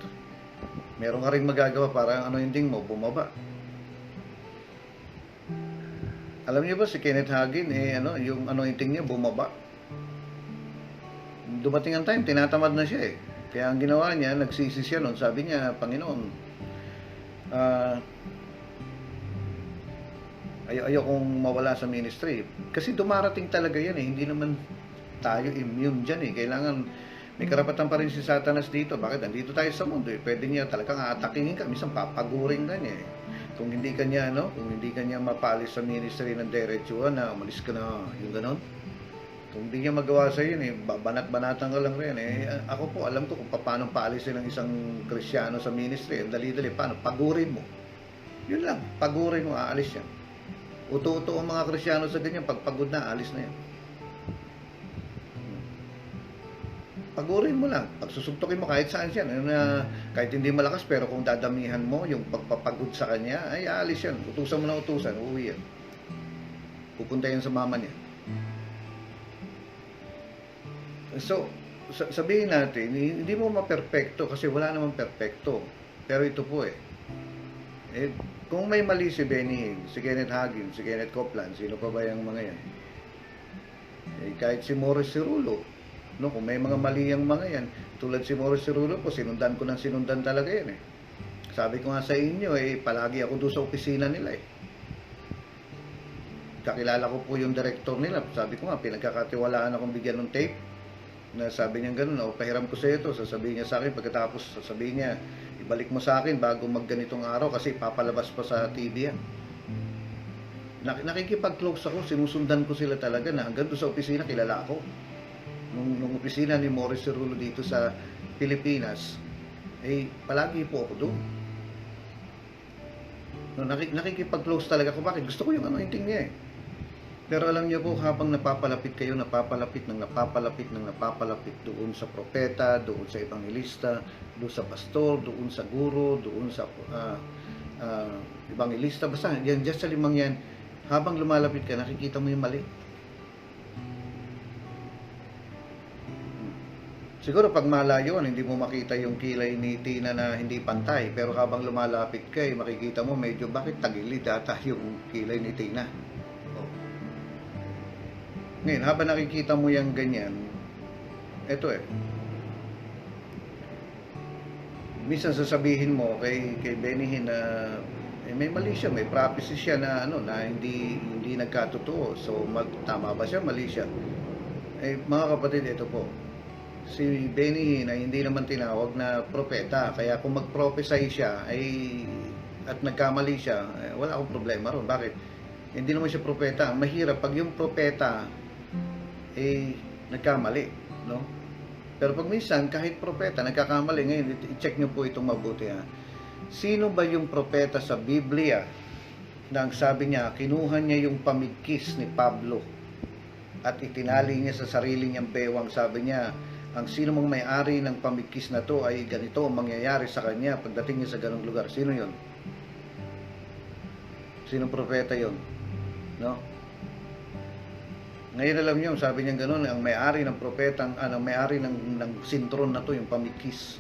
Meron ka rin magagawa para ang anointing mo bumaba. Alam niyo ba si Kenneth Hagin, yung anointing niya bumaba. Dumating ang time, tinatamad na siya Kaya ang ginawa niya, nagsisi siya noon. Sabi niya, Panginoon, ayaw kong mawala sa ministry. Kasi dumarating talaga yan Hindi naman tayo immune dyan Kailangan, may karapatan pa rin si Satanas dito. Bakit? Andito tayo sa mundo Pwede niya talagang atakingin ka. Minsan papagurin ka niya Kung hindi ka niya, kung hindi ka niya mapalis sa ministry ng diretsuhan na umalis ka na, yung ganon. Kung hindi niya magawa sa yun banat-banatan ka lang rin Ako po, alam ko kung paano paalisin ng isang Kristyano sa ministry. Dali-dali, paano? Pagurin mo. Yun lang, pagurin mo, aalis yan. Uto-uto ang mga Kristyano sa ganyan, pagpagod na, alis na yan. Pagurin mo lang, pagsusugtukin mo kahit saan siya, kahit hindi malakas, pero kung dadamihan mo yung pagpapagod sa kanya, ay aalis yan. Utusan mo na utusan, uuwi yan. Pupunta yan sa mama niya. So, sabihin natin, hindi mo maperfecto kasi wala namang perfecto. Pero ito po kung may mali si Benny Hinn, si Kenneth Hagin, si Kenneth Copeland, sino pa ba yung mga yan? Kahit si Morris Cirulo, kung may mga mali yung mga yan, tulad si Morris Cirulo po, sinundan ko ng sinundan talaga yan Sabi ko nga sa inyo, palagi ako doon sa opisina nila Kakilala ko po yung director nila. Sabi ko nga, pinagkakatiwalaan akong bigyan ng tape. Na sabi niya gano'n, "O, pahiram ko sa'yo 'to." Sasabihin niya sa akin, pagkatapos sasabihin niya, "Ibalik mo sa akin bago magganitong araw kasi papalabas pa sa TV yan." Nakikipag-close ako, sinusundan ko sila talaga na hanggang doon sa opisina kilala ako. Nung opisina ni Morris Cerulo dito sa Pilipinas, palagi po ako doon. No, nakikipag-close talaga ako. Bakit? Gusto ko yung anointing niya eh. Pero alam niyo po, habang napapalapit kayo, napapalapit doon sa propeta, doon sa evangelista, doon sa pastor, doon sa guro, doon sa evangelista, basta yan, just sa limang yan, habang lumalapit ka, nakikita mo yung mali. Siguro pag malayo, hindi mo makita yung kilay ni Tina na hindi pantay, pero habang lumalapit ka, makikita mo medyo bakit tagilid ata yung kilay ni Tina. Ngayon, habang nakikita mo yung ganyan, eto minsan sasabihin mo kay Benny na may mali siya, may prophecy siya na na hindi nagkatotoo. So tama ba siya, mali siya? Mga kapatid, ito po. Si Benny na hindi naman tinawag na propeta, kaya kung mag-prophesy siya at nagkamali siya, wala akong problema ron. Bakit? Hindi naman siya propeta. Mahirap pag yung propeta nagkamali, no? Pero pag minsan, kahit propeta, nagkakamali, ngayon, i-check nyo po itong mabuti, ha? Sino ba yung propeta sa Biblia na ang sabi niya, kinuha niya yung pamigkis ni Pablo at itinali niya sa sarili niyang bewang, sabi niya, ang sino mang may-ari ng pamigkis na to ay ganito ang mangyayari sa kanya pagdating niya sa ganung lugar. Sino yon? Sinong propeta yon? No? Ngayon alam niyo, sabi niya gano'n, ang may-ari ng propetang, may-ari ng sintron na to, yung pamikis.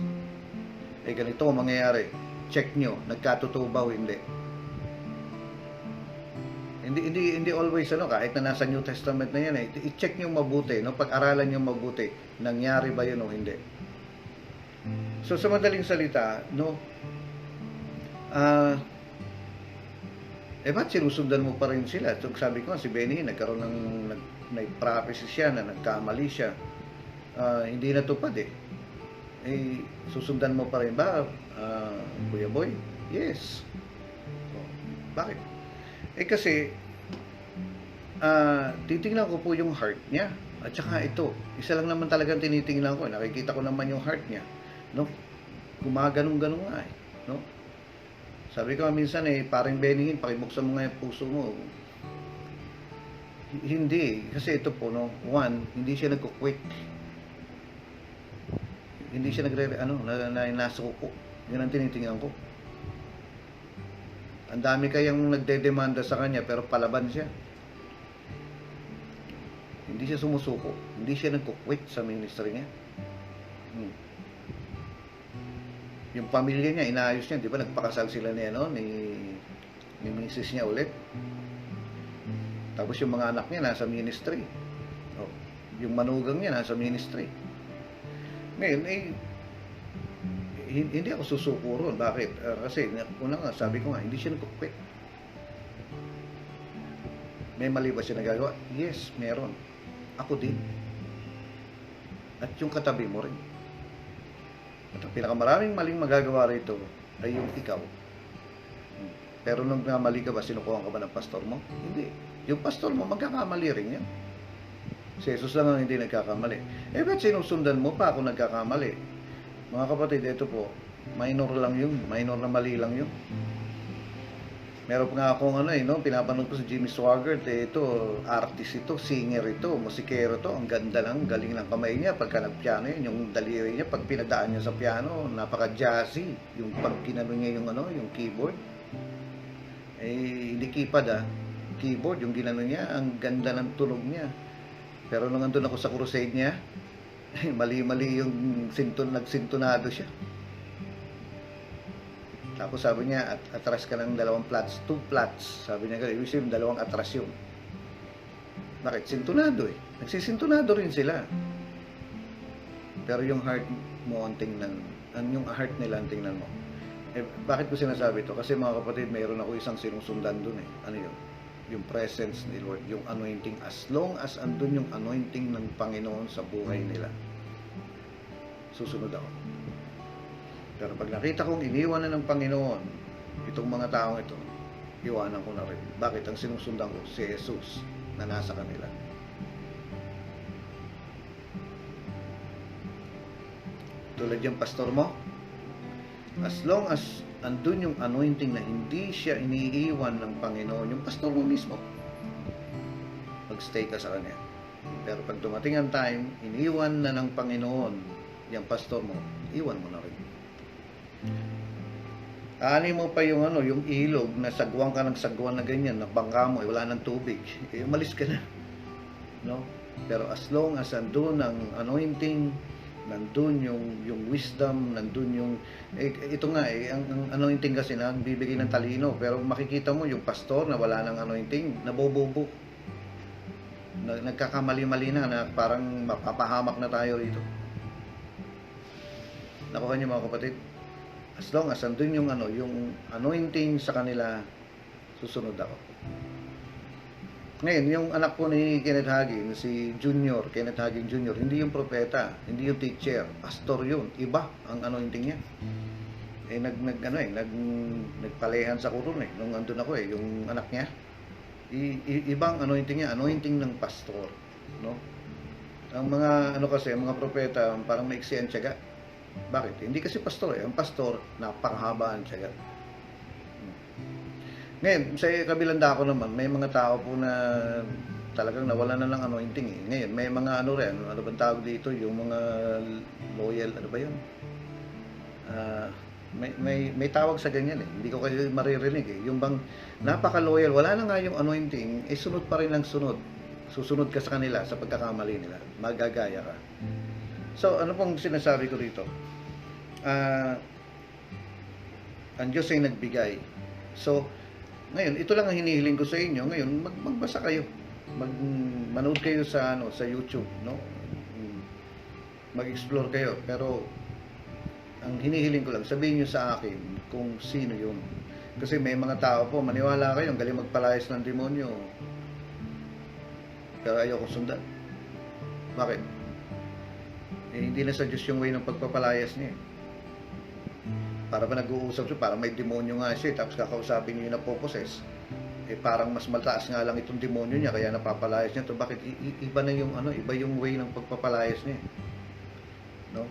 Ganito ang mangyayari. Check nyo, nagkatotoo ba o hindi? Hindi always, kahit na nasa New Testament na yan, i-check nyo mabuti, no? Pag-aralan nyo mabuti, nangyari ba yun o hindi? So, sa madaling salita, no? Ba't sinusundan mo pa rin sila? So, sabi ko, si Benny, nagkaroon ng prophecy siya na nagkamali siya. Hindi natupad susundan mo pa rin ba, Kuya Boy? Yes. Bakit? Kasi, titingnan ko po yung heart niya. At saka ito, isa lang naman talagang tinitingnan ko. Nakikita ko naman yung heart niya. No? Gumaganong-ganong nga no? Sabi ko minsan parang Benny, pakibuksan mo nga yung puso mo. Hindi, kasi ito po, no? One, hindi siya nagko-quit. Hindi siya nasuko. Yun ang tinitingnan ko. Ang dami kayang nagdedemanda sa kanya, pero palaban siya. Hindi siya sumusuko. Hindi siya nagko-quit sa ministry niya. Yung pamilya niya, inaayos niya. Di ba nagpakasal sila ni misis niya ulit. Tapos yung mga anak niya nasa ministry. Yung manugang niya nasa ministry. Ngayon, hindi ako susuko ron. Bakit? Kasi, una nga, sabi ko nga, hindi siya nagkukwit. May mali ba siya nagagawa? Yes, meron. Ako din. At yung katabi mo rin. At ang pinakamaraming maling magagawa rito ay yung ikaw. Pero nung namali ka ba, sinukuhan ka ba ng pastor mo? Hindi. Yung pastor mo, magkakamali rin yan. Si Jesus lang ang hindi nagkakamali. Ba't sinusundan mo pa ako nagkakamali? Mga kapatid, ito po, minor lang yun. Minor na mali lang yun. Meron pa nga akong pinapanood ko si Jimmy Swaggart. Ito, artist ito, singer ito, musikero ito. Ang ganda lang, galing ng kamay niya. Pagka nag-piano yun, yung daliri niya, pag pinadaan niya sa piano, napaka-jazzy. Yung pag kinano niya yung keyboard. Hindi keypad keyboard, yung ginano niya, ang ganda ng tunog niya. Pero nung andun ako sa crusade niya, mali-mali yung nagsintonado siya. Tapos sabi niya, atras ka ng 2 flats, 2 flats. Sabi niya, ibig sabihin, 2 atras yun. Bakit? Sintonado Nagsisintonado rin sila. Pero yung heart mo ang tingnan, yung heart nila ang tingnan mo. Bakit ko sinasabi ito? Kasi mga kapatid, mayroon ako isang sinusundan dun Ano yun? Yung presence ni Lord, yung anointing. As long as andun yung anointing ng Panginoon sa buhay nila, susunod ako. Pero pag nakita kong iniwan na ng Panginoon itong mga taong ito, iwanan ko na rin. Bakit? Ang sinusundan ko si Jesus na nasa kanila. Tulad yung pastor mo, as long as andun yung anointing na hindi siya iniiwan ng Panginoon, yung pastor mo mismo, mag-stay ka sa kanya. Pero pag dumating ang time, iniwan na ng Panginoon yung pastor mo, iwan mo na rin. Ani mo pa yung yung ilog na sagwan ka ng sagwan na ganyan, na bangka mo, wala ng tubig, umalis ka na. No? Pero as long as andun ang anointing, nandun yung wisdom, nandun yung ito nga ang anointing kasi na bibigay ng talino, pero makikita mo yung pastor na wala ng anointing, nabobobo, nagkakamali-mali na parang mapapahamak na tayo rito. Nakuha niyo mga kapatid, as long as andun yung yung anointing sa kanila, susunod ako. Ngayon, yung anak ko ni Kenneth Hagin, si Kenneth Hagin Jr., hindi yung propeta, hindi yung teacher, pastor yun. Iba ang anointing niya. Nagpalehan sa kurun nung andun ako yung anak niya. Ibang anointing niya, anointing ng pastor, no? Ang mga kasi, mga propeta, parang maiksi ang tiyaga. Bakit? Hindi kasi pastor ang pastor, napakahaba ang tiyaga. Ngayon, sa kabilang dako naman, may mga tao po na talagang nawala na ng anointing Ngayon, may mga rin, ano bang tawag dito, yung mga loyal, ano ba yun? May tawag sa ganyan Hindi ko kayo maririnig Yung bang napaka-loyal, wala na nga yung anointing, sunod pa rin ang sunod. Susunod ka sa kanila sa pagkakamali nila. Magagaya ka. So, ano pong sinasabi ko rito? Ang Diyos ay nagbigay. So, ngayon, ito lang ang hinihiling ko sa inyo. Ngayon, magbasa kayo. Manood kayo sa sa YouTube, no? Mag-explore kayo. Pero ang hinihiling ko lang, sabihin niyo sa akin kung sino 'yun. Kasi may mga tao po, maniwala kayo, ang galing magpalayas ng demonyo. Pero ayoko sundan. Bakit? Hindi na sa Diyos yung way ng pagpapalayas niya. Para ba nag-uusap siya, parang may demonyo nga siya, tapos kakausapin niyo yung napoposes. Parang mas mataas nga lang itong demonyo niya, kaya napapalayas niya to. Bakit? Iba na yung iba yung way ng pagpapalayas niya. No?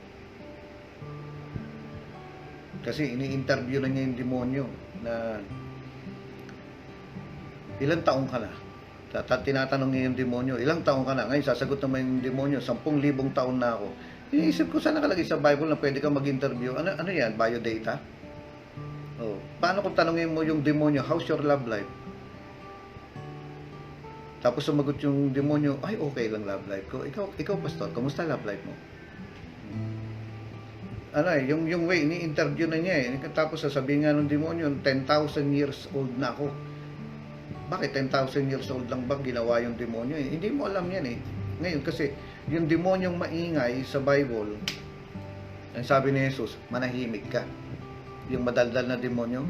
Kasi ini-interview na niya yung demonyo na ilang taong ka na? Tinatanong niya yung demonyo, ilang taong ka na? Ngayon, sasagot naman yung demonyo, 10,000 taon na ako. Iniisip ko, saan nakalagay sa Bible na pwede kang mag-interview? Ano yan? Biodata? Oh. Paano kung tanongin mo yung demonyo, how's your love life? Tapos sumagot yung demonyo, ay okay lang love life ko. Ikaw pastor, kumusta love life mo? Yung way, ini-interview na niya Tapos sasabihin nga ng demonyo, 10,000 years old na ako. Bakit 10,000 years old lang ba ginawa yung demonyo? Hindi mo alam yan Ngayon kasi, yung demonyong maingay sa Bible, ang sabi ni Jesus, manahimik ka. Yung madaldal na demonyo,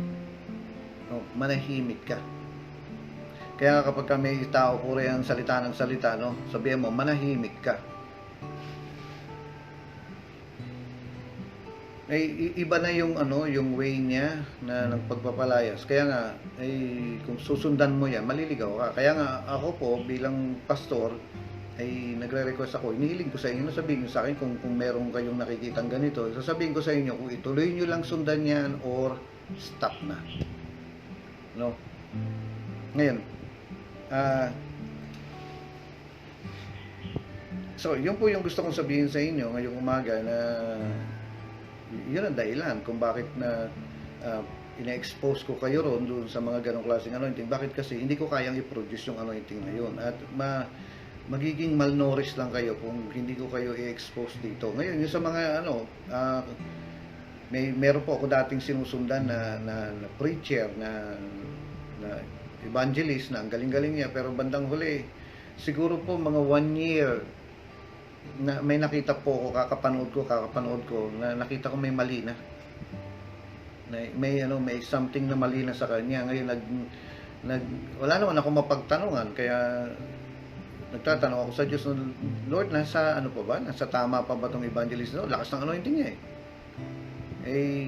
manahimik ka. Kaya kapag may tao puri ang salita ng salita, sabihin mo, manahimik ka. Iba na yung yung way niya na ng pagpapalayas. Kaya nga kung susundan mo yan, maliligaw ka. Kaya nga ako po bilang pastor nagre-request ako, inihiling ko sa inyo, sabihin niyo sa akin kung meron kayong nakikitang ganito, sasabihin ko sa inyo kung ituloy niyo lang sundan yan or stop na. No? Ngayon, so yun po yung gusto kong sabihin sa inyo ngayong umaga na yun ang dahilan kung bakit na ina-expose ko kayo ron doon sa mga ganong klaseng anointing. Bakit? Kasi hindi ko kayang i-produce yung anointing na yun. At magiging malnourished lang kayo kung hindi ko kayo i-expose dito. Ngayon, yung sa mga meron po ako dating sinusundan na preacher, na evangelist na ang galing-galing niya, pero bandang huli, siguro po mga 1 year, na may nakita po ako, kakapanood ko, na nakita ko may mali na. May something na mali na sa kanya. Ngayon, wala naman ako mapagtanungan, kaya nagtatanong ako sa Diyos, Lord, nasa ano pa ba? Nasa tama pa ba itong evangelist? No? Lakas ng anointing niya eh. Eh,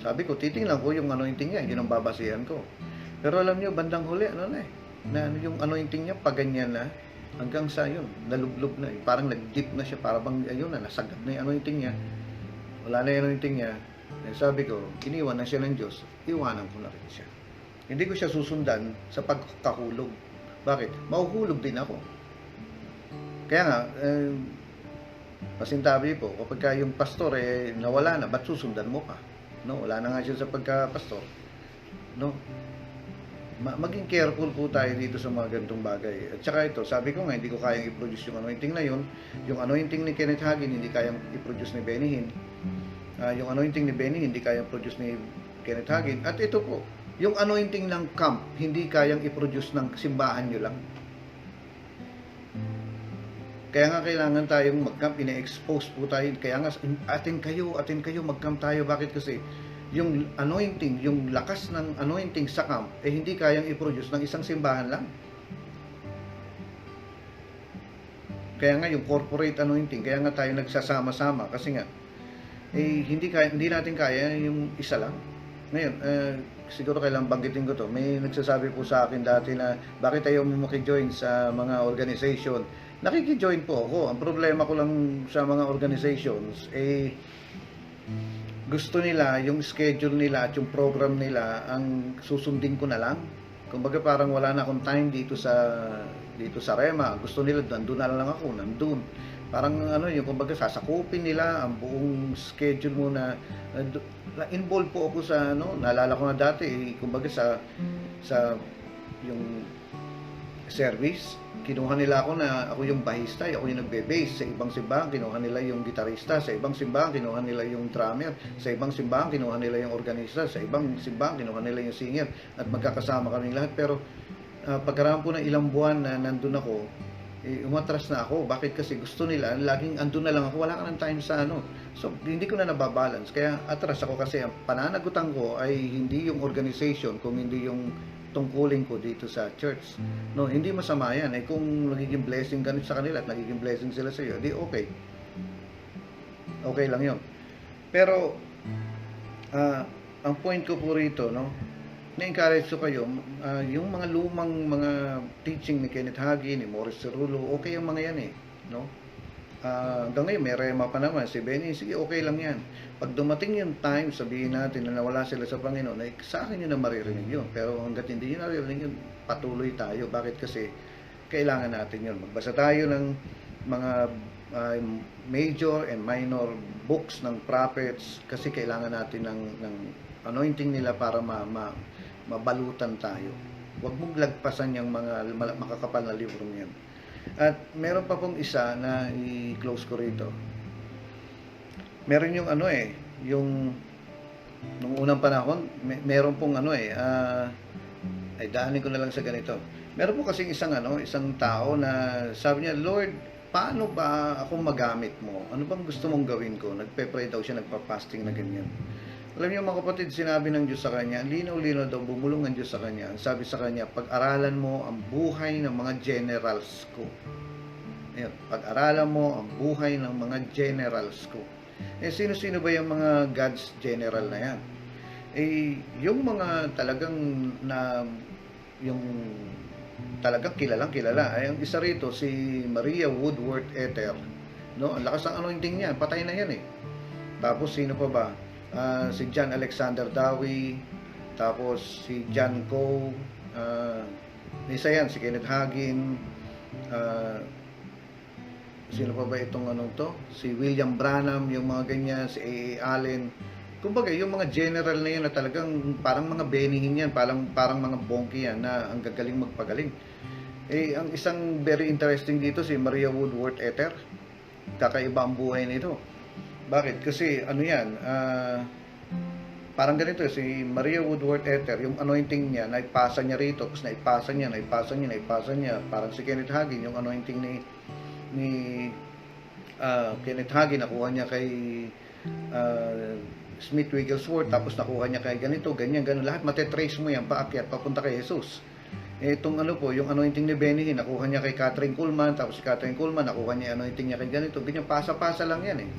sabi ko, titingnan ko yung anointing niya, yun ang babasihan ko. Pero alam niyo, bandang huli, ano na eh, na yung anointing niya, paganyan na, hanggang sa yun, nalublob na eh. Parang nag-dip na siya, parang ayun na, nasagad na yung anointing niya. Wala na yung anointing niya. Eh, sabi ko, iniwan na siya ng Diyos, iwanan ko na rin siya. Hindi ko siya susundan sa pagkahulog. Bakit? Mahuhulog din ako. Kaya nga, pasintabi po, kapag yung pastor nawala na, ba't susundan mo pa? No, wala na nga siya sa pagka-pastor. No? Maging careful po tayo dito sa mga ganitong bagay. At saka ito, sabi ko nga, hindi ko kayang i-produce yung anointing na yun. Yung anointing ni Kenneth Hagin, hindi kayang i-produce ni Benny Hinn. Yung anointing ni Benny, hindi kayang produce ni Kenneth Hagin. At ito po, yung anointing ng camp, hindi kayang i-produce ng simbahan nyo lang. Kaya nga kailangan tayong mag-camp, ina-expose po tayo. Kaya nga, atin kayo, mag-camp tayo. Bakit? Kasi yung anointing, yung lakas ng anointing sa camp, hindi kayang i-produce ng isang simbahan lang. Kaya nga yung corporate anointing, kaya nga tayo nagsasama-sama. Kasi nga, hindi natin kaya yung isa lang. Ngayon, siguro kailangan banggitin ko to. May nagsasabi po sa akin dati na bakit ayaw mo makijoin sa mga organization. Nakikijoin po ako. Ang problema ko lang sa mga organizations, gusto nila, yung schedule nila at yung program nila, ang susundin ko na lang. Kumbaga parang wala na akong time dito sa Rema. Gusto nila, nandun na lang ako, nandun. Parang yung kumbaga sasakupin nila ang buong schedule mo na involved po ako sa naalala ko na dati, kumbaga sa yung service, kinuha nila ako na ako yung bahista, ako yung nagbe-bass. Sa ibang simbahan, kinuha nila yung gitarista. Sa ibang simbahan, kinuha nila yung drummer. Sa ibang simbahan, kinuha nila yung organista. Sa ibang simbahan, kinuha nila yung singer. At magkakasama kami lahat. Pero pagkaraan po ng ilang buwan na nandun ako, umatras na ako. Bakit? Kasi gusto nila, laging andun na lang ako. Wala ka ng time sa So, hindi ko na nababalance. Kaya atras ako kasi ang pananagutan ko ay hindi yung organization, kung hindi yung tungkulin ko dito sa church. No, hindi masama yan. Kung nagiging blessing ka sa kanila at nagiging blessing sila sa iyo, di okay. Okay lang yun. Pero, ang point ko po rito, na-encourage ko kayo, yung mga lumang mga teaching ni Kenneth Hagin, ni Morris Cerullo, okay yung mga yan hanggang ngayon, may Rema pa naman. Si Benny, sige, okay lang yan. Pag dumating yung time, sabihin natin na nawala sila sa Panginoon, sa akin yun na maririnig yun. Pero hanggat hindi yun naririnig yun, patuloy tayo. Bakit? Kasi kailangan natin yun. Magbasa tayo ng mga major and minor books ng prophets kasi kailangan natin ng anointing nila para mabalutan tayo. Huwag mong lagpasan yung mga makakapal na libro niyan. At meron pa pong isa na i-close ko rito. Meron yung yung nung unang panahon, meron pong ay daanin ko na lang sa ganito. Meron po kasing isang tao na sabi niya, Lord, paano ba ako magamit mo? Ano bang gusto mong gawin ko? Nagpe-pray daw siya, nagpa-fasting na ganyan. Alam niyo mga kapatid, sinabi ng Diyos sa kanya, linaw-linaw daw, bumulong ang Diyos sa kanya. Sabi sa kanya, pag-aralan mo ang buhay ng mga generals ko. Ayan, pag-aralan mo ang buhay ng mga generals ko. Sino-sino ba yung mga God's general na yan? Yung mga talagang yung talagang kilalang-kilala. Ang isa rito, si Maria Woodworth Ether. Ang lakas ng anointing niya, patay na yan Tapos sino pa ba? Si John Alexander Dowie, tapos si John Coe, isa yan, si Kenneth Hagin, sino pa ba itong si William Branham, yung mga ganyan, si A.A. Allen. Kumbaga, yung mga general na yan na talagang parang mga Benny Hinn yan, parang mga bongki yan na ang gagaling magpagaling. Ang isang very interesting dito, si Maria Woodworth Ether, kakaiba ang buhay nito. Bakit? Kasi parang ganito, si Maria Woodworth Ether, yung anointing niya, naipasa niya rito, tapos naipasa niya. Parang si Kenneth Hagin, yung anointing ni Kenneth Hagin, nakuha niya kay Smith Wigglesworth, tapos nakuha niya kay ganito, ganyan. Lahat matetrace mo yan, paakyat, papunta kay Jesus. Itong ano po, yung anointing ni Benny Hinn, nakuha niya kay Catherine Kuhlman, tapos si Catherine Kuhlman, nakuha niya anointing niya kay ganito. Ganyan, pasa-pasa lang yan eh.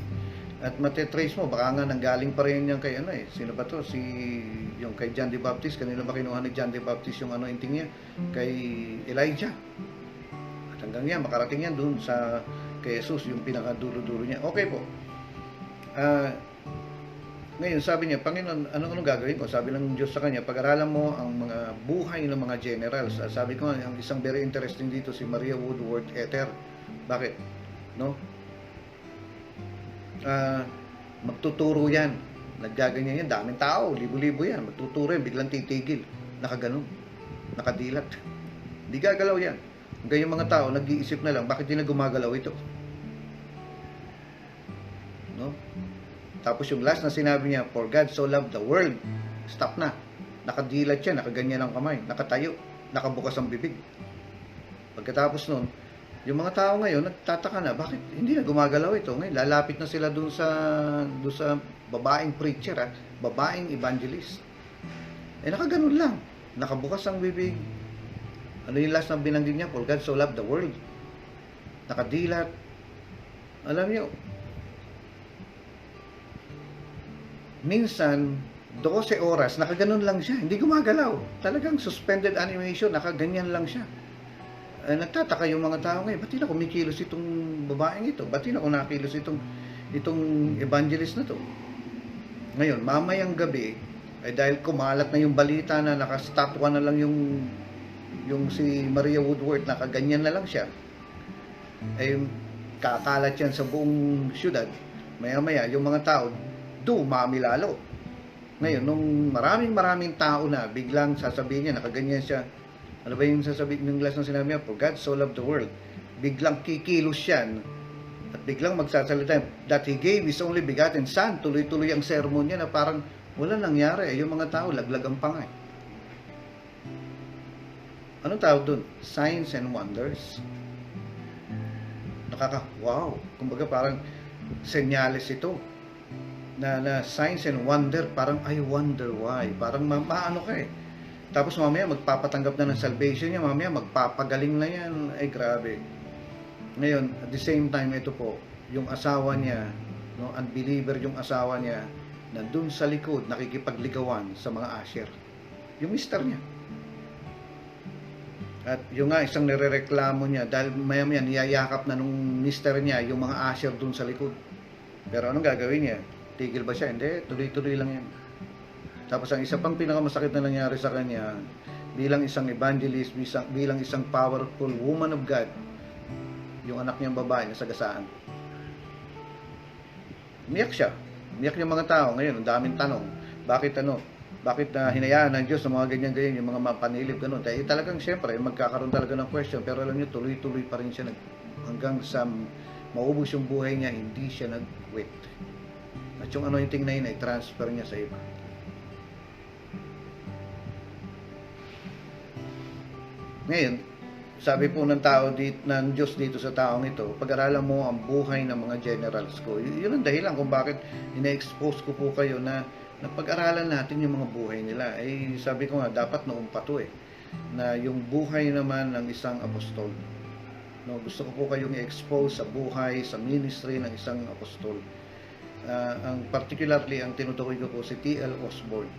At matetrace mo, baka nga nanggaling pa rin yan kay ano eh. Sino ba to? Yung kay John the Baptist. Kanina ba kinuha ni John the Baptist yung anointing niya? Kay Elijah. At hanggang yan, makarating yan dun sa kay Jesus, yung pinakadulo-dulo niya. Okay po. Ngayon, sabi niya, Panginoon, anong gagawin ko? Sabi ng Diyos sa kanya, pag-aralan mo ang mga buhay ng mga generals. Sabi ko, ang isang very interesting dito, si Maria Woodworth Ether. Bakit? No? Magtuturo yan. Naggaganyan yan. Daming tao, libo-libo yan. Magtuturo yan, biglang titigil. Nakaganon. Nakadilat. Hindi gagalaw yan. Hanggang yung mga tao, nag-iisip na lang, bakit di na gumagalaw ito? No? Tapos yung last na sinabi niya, for God so loved the world. Stop na. Nakadilat siya, nakaganyan ang kamay, nakatayo, nakabukas ang bibig. Pagkatapos nun, yung mga tao ngayon, nagtataka na, bakit hindi na gumagalaw ito? Ngayon, lalapit na sila dun sa babaeng preacher, babaeng evangelist. Nakaganon lang. Nakabukas ang bibig. Ano yung last na binanggit niya? For God so loved the world. Nakadilat. Alam niyo, minsan 12 oras nakaganon lang siya, hindi gumagalaw, talagang suspended animation, nakaganyan lang siya. Nagtataka yung mga tao ngayon, ba't di na kumikilos itong babaeng ito, ba't di na kumakilos itong evangelist na to. Ngayon, mamayang gabi, ay dahil kumalat na yung balita na nakastatwa na lang yung si Maria Woodworth, nakaganyan na lang siya, ay kakalat yan sa buong syudad. Maya-maya yung mga tao dumami lalo. Ngayon, nung maraming tao na, biglang sasabihin niya, nakaganyan siya. Ano ba yung sasabihin ng last na sinabi niya? For God so loved the world. Biglang kikilos yan. At biglang magsasalita, that He gave His only begotten Son. Tuloy-tuloy ang sermon niya na parang wala nangyari. Yung mga tao, laglag ang pangay. Anong tawag dun? Signs and wonders. Wow. Kumbaga parang senyales ito. Na signs and wonder, parang I wonder why, parang maano ka eh. Tapos mamaya magpapatanggap na ng salvation niya, mamaya magpapagaling na yan, ay grabe. Ngayon, at the same time, ito po, yung asawa niya, no, unbeliever yung asawa niya, na dun sa likod, nakikipagligawan sa mga asher. Yung mister niya. At yung nga, isang nirereklamo niya, dahil maya-maya niyayakap na nung mister niya, yung mga asher dun sa likod. Pero anong gagawin niya? Tigil ba siya? Hindi, tuloy-tuloy lang yan. Tapos ang isa pang pinakamasakit na nangyari sa kanya, bilang isang evangelist, bilang isang powerful woman of God, yung anak niyang babae na sagasaan. Umiyak siya. Umiyak yung mga tao. Ngayon, ang daming tanong. Bakit hinayaan ng Diyos ng mga ganyan-ganyan, yung mga mapanilip, ganun. Dahil talagang siyempre, magkakaroon talaga ng question, pero alam niyo, tuloy-tuloy pa rin siya hanggang sa maubos yung buhay niya, hindi siya nag-quit. At yung anointing na yun ay transfer niya sa iba. Ngayon, sabi po ng Diyos dito sa taong ito, pag-aralan mo ang buhay ng mga generals ko. Yun ang dahilan kung bakit ina-expose ko po kayo na pag-aralan natin yung mga buhay nila. Sabi ko nga, dapat noong pa to na yung buhay naman ng isang apostol. No, gusto ko po kayong i-expose sa buhay, sa ministry ng isang apostol. Ang particularly, ang tinutukoy ko po si T.L. Osborne.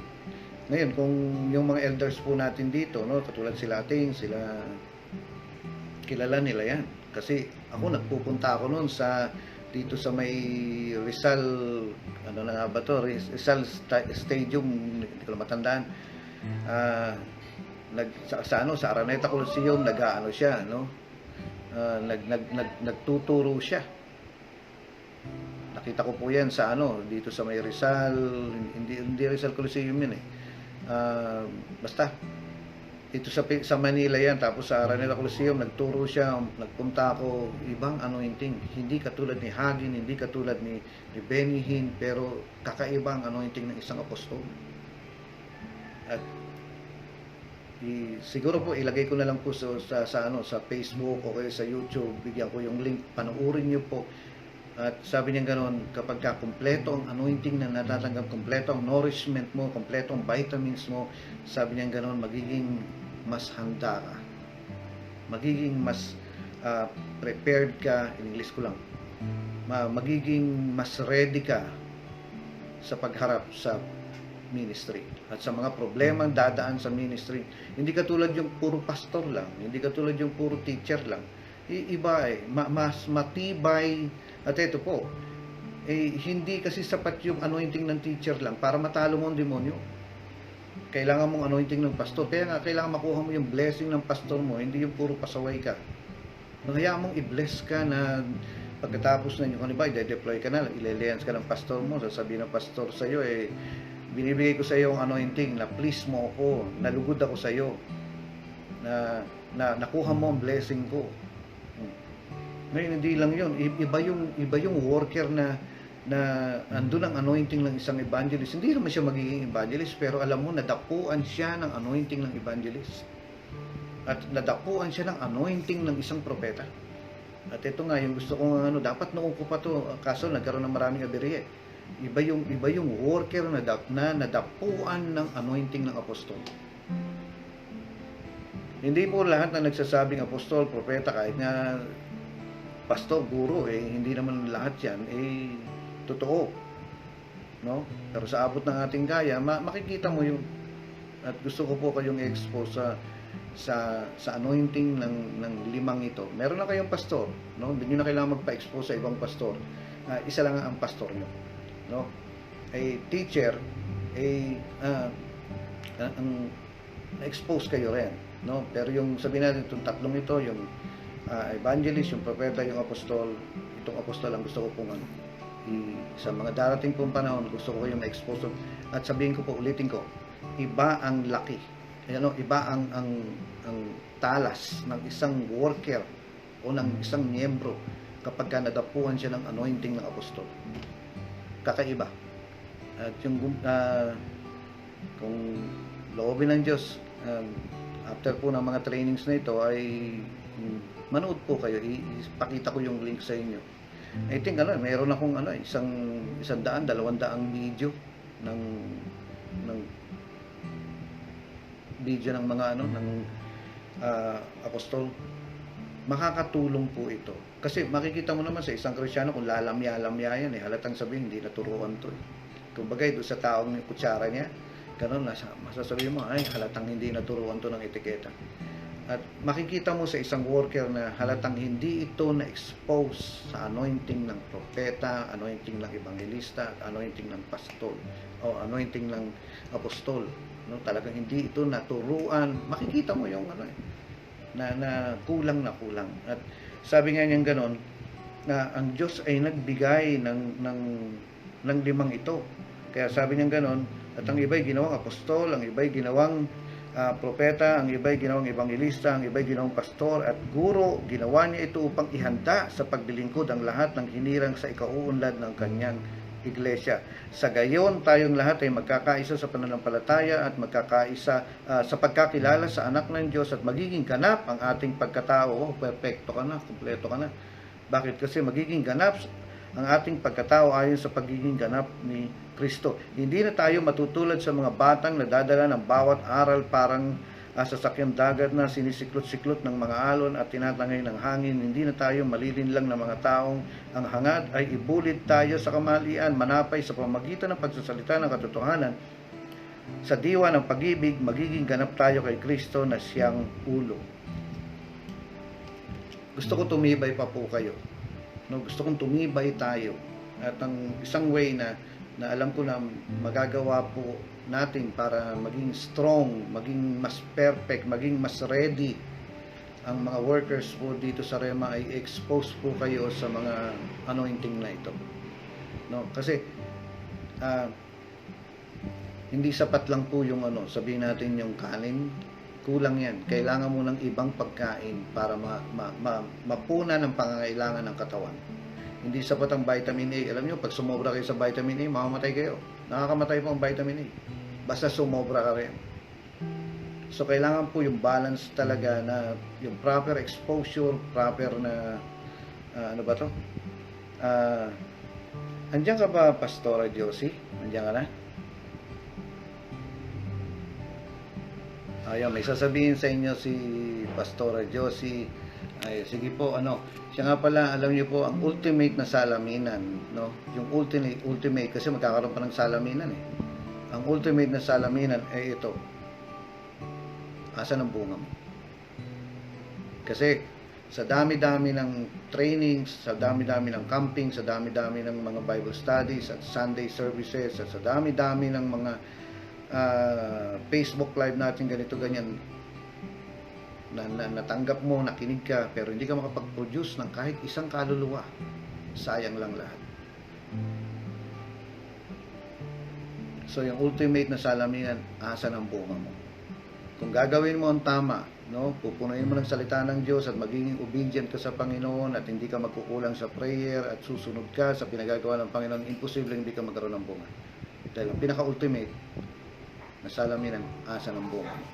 Ngayon, kung yung mga elders po natin dito, no, katulad sila Ating, sila, kilala nila yan. Kasi ako, nagpupunta ako noon dito sa may Rizal, ano na nga ba to? Rizal Stadium, hindi ko matandaan. Sa Araneta Coliseum, siya, no? Nagtuturo siya. Nakita ko po yan sa dito sa may Rizal, hindi Rizal Coliseum yun eh. Basta dito sa Manila yan, tapos sa Araneta Coliseum nagturo siya, nagpunta ako, ibang anointing, hindi katulad ni Hagin, hindi katulad ni Benny Hinn, pero kakaibang anointing ng isang apostol. At siguro po ilagay ko na lang po sa Facebook o kaya sa YouTube, bigyan ko yung link, panoorin niyo po. At sabi niya ganoon, kapag kumpleto ang anointing na natatanggap, kumpleto ang nourishment mo, kumpleto ang vitamins mo, sabi niya ganoon, magiging mas handa ka. Magiging mas prepared ka, in English ko lang. Magiging mas ready ka sa pagharap sa ministry at sa mga problemang dadaan sa ministry. Hindi katulad yung puro pastor lang, hindi katulad yung puro teacher lang. Iba mas matibay. At ito po, hindi kasi sapat yung anointing ng teacher lang para matalo mo ang demonyo. Kailangan mong anointing ng pastor. Kaya nga, kailangan makuha mo yung blessing ng pastor mo, hindi yung puro pasaway ka. Hayaan mong i-bless ka na pagkatapos na yung iba, i-deploy ka na, ililians ka ng pastor mo, sasabihin ng pastor sa iyo, binibigay ko sa iyo ang anointing na please mo ako, nalugod ako sa iyo, na nakuha mo ang blessing ko. Ngayon, hindi lang yun, iba yung worker na andun ang anointing ng isang evangelist. Hindi naman siya magiging evangelist, pero alam mo, nadapuan siya ng anointing ng evangelist. At nadapuan siya ng anointing ng isang propeta. At ito nga, yung gusto kong dapat noon ko pa to, kaso nagkaroon ng maraming aberya. Iba yung worker na nadapuan ng anointing ng apostol. Hindi po lahat na nagsasabing apostol, propeta, kahit nga pastor, guro, hindi naman lahat yan, totoo. No? Pero sa abot ng ating kaya, makikita mo yung, at gusto ko po kayong expose sa anointing ng limang ito. Meron na kayong pastor, no? Hindi nyo na kailangan magpa-expose sa ibang pastor. Isa lang ang pastor nyo, no? Teacher, expose kayo rin, no? Pero yung sabihin natin itong tatlong ito, yung evangelist, yung propeta, yung apostol, itong apostol ang gusto ko pong sa mga darating pong panahon, gusto ko kayong ma-expose. At sabihin ko po, ulitin ko, iba ang laki. Iba ang talas ng isang worker o ng isang miyembro kapag ka nadapuan siya ng anointing ng apostol. Kakaiba. At yung kung loobin ng Diyos, after po ng mga trainings na ito ay manood po kayo, ipakita ko yung link sa inyo. I think meron akong 100, 200 video ng video ng mga ng apostol. Makakatulong po ito. Kasi makikita mo naman sa isang Kristiyano kung lalamya-lamya yan, halatang sabihin, hindi naturuan to. Kumbaga, doon sa taong yung kutsara niya, ganun, masasabihin mo, ay, halatang hindi naturuan to ng etiketa. At makikita mo sa isang worker na halatang hindi ito na-expose sa anointing ng propeta, anointing ng evangelista, anointing ng pastor, o anointing ng apostol. No, talagang hindi ito naturuan. Makikita mo yung na kulang na kulang. At sabi nga niyan ganon, na ang Diyos ay nagbigay ng limang ito. Kaya sabi niyan ganon, at ang iba'y ginawang apostol, ang iba'y ginawang propeta, ang iba'y ginawang evangelista, ang iba'y ginawang pastor at guro. Ginawa niya ito upang ihanda sa paglilingkod ang lahat ng hinirang sa ikauunlad ng kanyang iglesia. Sa gayon, tayong lahat ay magkakaisa sa pananampalataya at magkakaisa sa pagkakilala sa anak ng Diyos at magiging ganap ang ating pagkatao. Perfecto ka na, kumpleto ka na. Bakit? Kasi magiging ganap ang ating pagkatao ayon sa pagiging ganap ni Kristo. Hindi na tayo matutulad sa mga batang nadadala ng bawat aral parang sasakyang dagat na sinisiklot-siklot ng mga alon at tinatangay ng hangin. Hindi na tayo malilinlang ng mga taong ang hangad ay ibulid tayo sa kamalian, manapay sa pamagitan ng pagsasalita ng katotohanan. Sa diwa ng pag-ibig, magiging ganap tayo kay Kristo na siyang ulo. Gusto ko tumibay pa po kayo. No, gusto kong tumibay tayo. At ang isang way na alam ko na magagawa po natin para maging strong, maging mas perfect, maging mas ready ang mga workers po dito sa Rema ay expose po kayo sa mga anointing na ito. No, kasi hindi sapat lang po yung sabihin natin yung kanin, kulang yan. Kailangan mo ng ibang pagkain para mapuna ng pangangailangan ng katawan. Hindi sapat ang vitamin A. Alam nyo, pag sumobra kayo sa vitamin A, mamamatay kayo. Nakakamatay po ang vitamin A. Basta sumobra ka rin. So, kailangan po yung balance talaga na yung proper exposure, proper na, ano ba to? Andiyan ka ba, Pastora Josie? Andiyan ka na? Ayun, may sasabihin sa inyo si Pastora Josie. Ay, sige po, siya nga pala, alam niyo po, ang ultimate na salaminan, no? Yung ultimate, kasi magkakaroon pa ng salaminan eh. Ang ultimate na salaminan ay ito. Asan ang bunga mo? Kasi sa dami-dami ng trainings, sa dami-dami ng camping, sa dami-dami ng mga Bible studies at Sunday services, at sa dami-dami ng mga Facebook live natin ganito ganyan, na natanggap mo, nakinig ka, pero hindi ka makapag-produce ng kahit isang kaluluwa, sayang lang lahat. So yung ultimate na salaminan, asan ang bunga mo? Kung gagawin mo ang tama, no, pupunuin mo ng salita ng Diyos at magiging obedient ka sa Panginoon at hindi ka magkukulang sa prayer at susunod ka sa pinagagawa ng Panginoon, imposible hindi ka magkaroon ng bunga. Dahil ang pinaka-ultimate na salaminan, asan ang bunga mo?